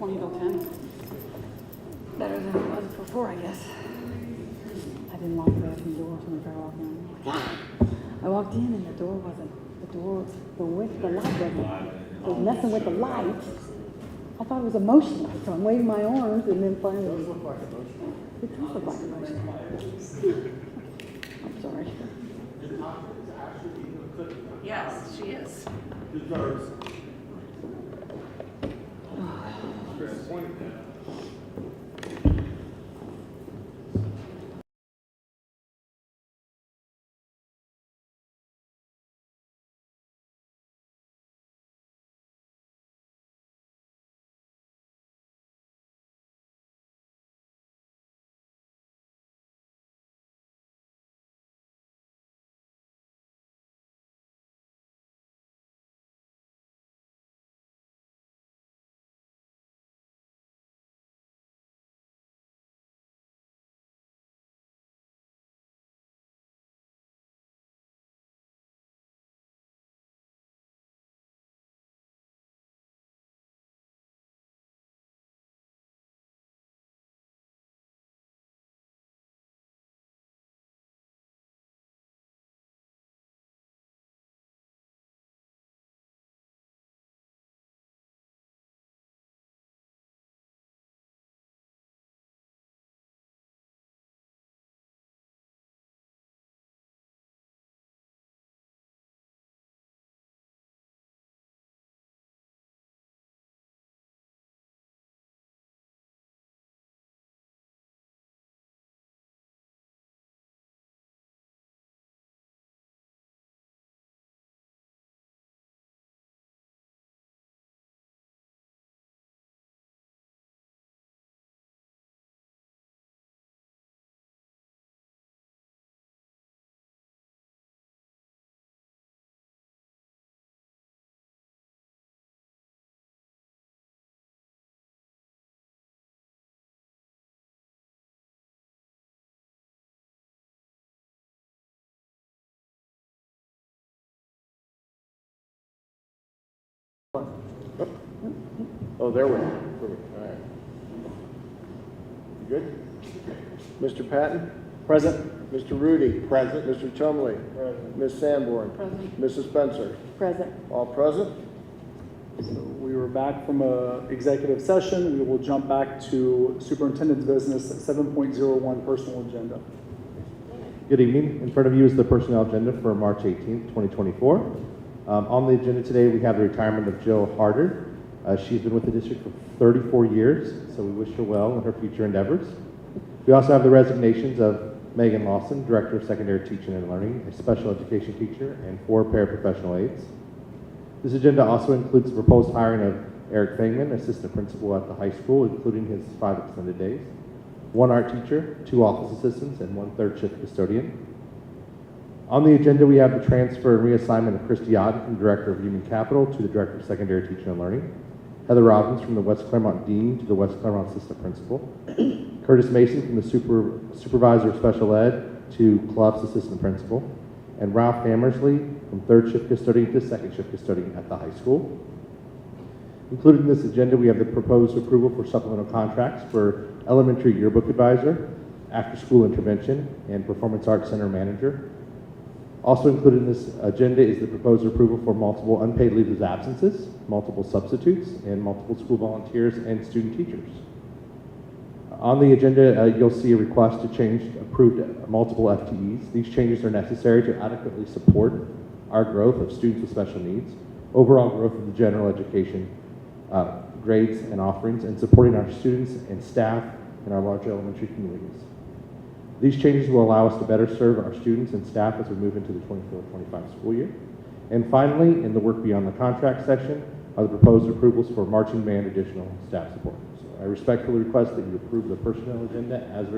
P: 20 till 10. Better than it was before, I guess. I didn't lock the bathroom door when I walked in. I walked in and the door wasn't, the light wasn't, it was messing with the light. I thought it was a motion light, so I'm waving my arms and then finally. It does look like a motion light. It does look like a motion light. I'm sorry.
M: Yes, she is.
B: Oh, there we are. Perfect. All right. You good? Mr. Patton?
A: Present.
B: Mr. Rudy? Present. Mr. Chumley? Present. Ms. Sanborn?
P: Present.
B: Mrs. Spencer?
Q: Present.
B: All present?
A: So we were back from a executive session. We will jump back to superintendent's business, 7.01 personal agenda.
T: Good evening. In front of you is the personnel agenda for March 18th, 2024. On the agenda today, we have the retirement of Jill Harder. She's been with the district for 34 years, so we wish her well in her future endeavors. We also have the resignations of Megan Lawson, Director of Secondary Teaching and Learning, a special education teacher, and 4 paraprofessional aides. This agenda also includes the proposed hiring of Eric Fangman, Assistant Principal at the high school, including his 5 extended days, 1 art teacher, 2 office assistants, and 1 third shift custodian. On the agenda, we have the transfer and reassignment of Christy Otten from Director of Human Capital to the Director of Secondary Teaching and Learning, Heather Robbins from the West Clermont Dean to the West Clermont Assistant Principal, Curtis Mason from the Supervisor of Special Ed to Clough's Assistant Principal, and Ralph Hammersley from 3rd shift custodian to 2nd shift custodian at the high school. Included in this agenda, we have the proposed approval for supplemental contracts for elementary yearbook advisor, after-school intervention, and performance arts center manager. Also included in this agenda is the proposed approval for multiple unpaid leaves of absences, multiple substitutes, and multiple school volunteers and student teachers. On the agenda, you'll see a request to change approved multiple FTEs. These changes are necessary to adequately support our growth of students with special needs, overall growth of the general education grades and offerings, and supporting our students and staff in our large elementary communities. These changes will allow us to better serve our students and staff as we move into the 24-25 school year. And finally, in the work beyond the contract section, are the proposed approvals for marching band additional staff support. So I respectfully request that you approve the personnel agenda as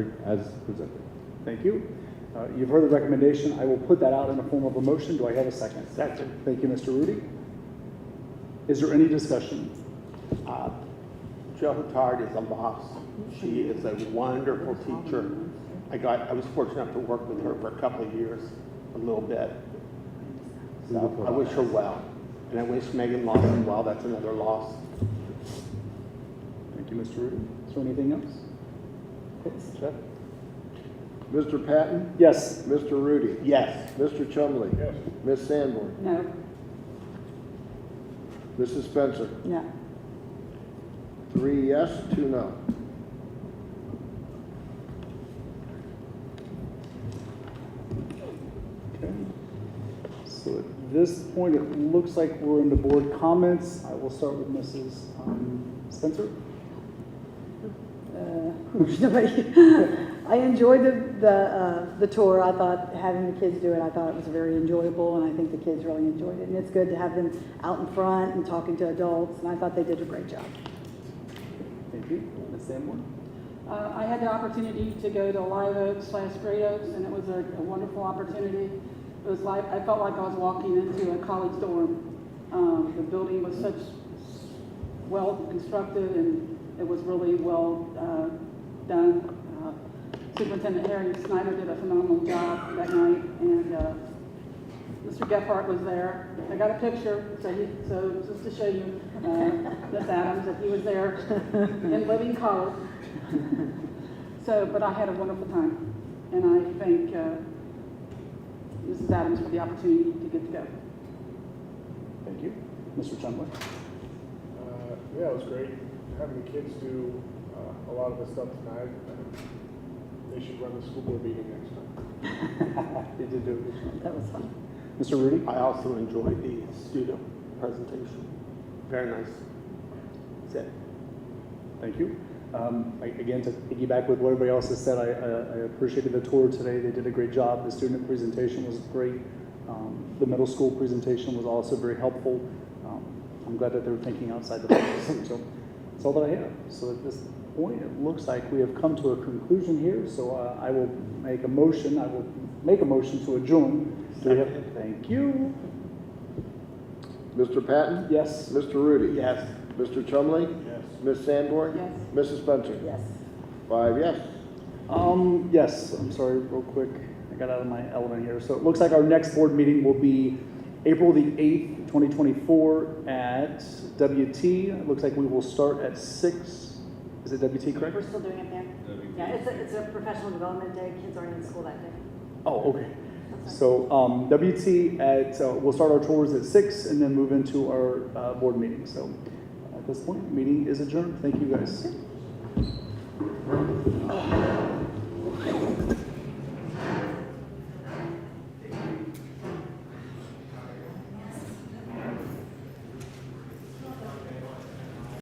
T: presented.
A: Thank you. You've heard the recommendation. I will put that out in the form of a motion. Do I have a second?
B: Second.
A: Thank you, Mr. Rudy. Is there any discussion?
U: Jill Huttard is a loss. She is a wonderful teacher. I was fortunate enough to work with her for a couple of years, a little bit. So I wish her well. And I wish Megan Lawson well. That's another loss.
A: you, Mr. Rudy. Is there anything else? Okay, Jeff?
B: Mr. Patton?
A: Yes.
B: Mr. Rudy?
U: Yes.
B: Mr. Chumley? Yes. Ms. Sanborn?
P: No.
B: Mrs. Spencer?
P: No.
B: 3 yes, 2 no.
A: Okay. So at this point, it looks like we're into board comments. I will start with Mrs. Spencer.
Q: I enjoyed the tour. I thought having the kids do it, I thought it was very enjoyable, and I think the kids really enjoyed it. And it's good to have them out in front and talking to adults, and I thought they did a great job.
A: Thank you. Ms. Sanborn?
E: I had the opportunity to go to Live Oaks/Great Oaks, and it was a wonderful opportunity. It was like, I felt like I was walking into a college dorm. The building was such well constructed, and it was really well done. Superintendent Harry Snyder did a phenomenal job that night, and Mr. Gephardt was there. I got a picture, so just to show you, Miss Adams, that he was there in living color. So, but I had a wonderful time, and I thank Mrs. Adams for the opportunity to get to go.
A: Thank you. Mr. Chumley?
V: Yeah, it was great. Having the kids do a lot of the stuff tonight. They should run the school board meeting next time.
A: They did do a good job.
E: That was fun.
A: Mr. Rudy?
U: I also enjoyed the student presentation. Very nice. That's it.
A: Thank you. Again, to piggyback with what everybody else has said, I appreciated the tour today. They did a great job. The student presentation was great. The middle school presentation was also very helpful. I'm glad that they were thinking outside the box. So that's all that I have. So at this point, it looks like we have come to a conclusion here. So I will make a motion. I will make a motion to adjourn. Do we have? Thank you.
B: Mr. Patton?
A: Yes.
B: Mr. Rudy?
U: Yes.
B: Mr. Chumley?
V: Yes.
B: Ms. Sanborn?
E: Yes.
B: Mrs. Spencer?
Q: Yes.
B: 5 yes.
A: Yes, I'm sorry, real quick. I got out of my element here. So it looks like our next board meeting will be April the 8th, 2024 at WT. It looks like we will start at 6. Is it WT, correct?
I: We're still doing it there? Yeah, it's a professional development day. Kids aren't in school that day.
A: Oh, okay. So WT at, we'll start our tours at 6 and then move into our board meeting. So at this point, meeting is adjourned. Thank you guys.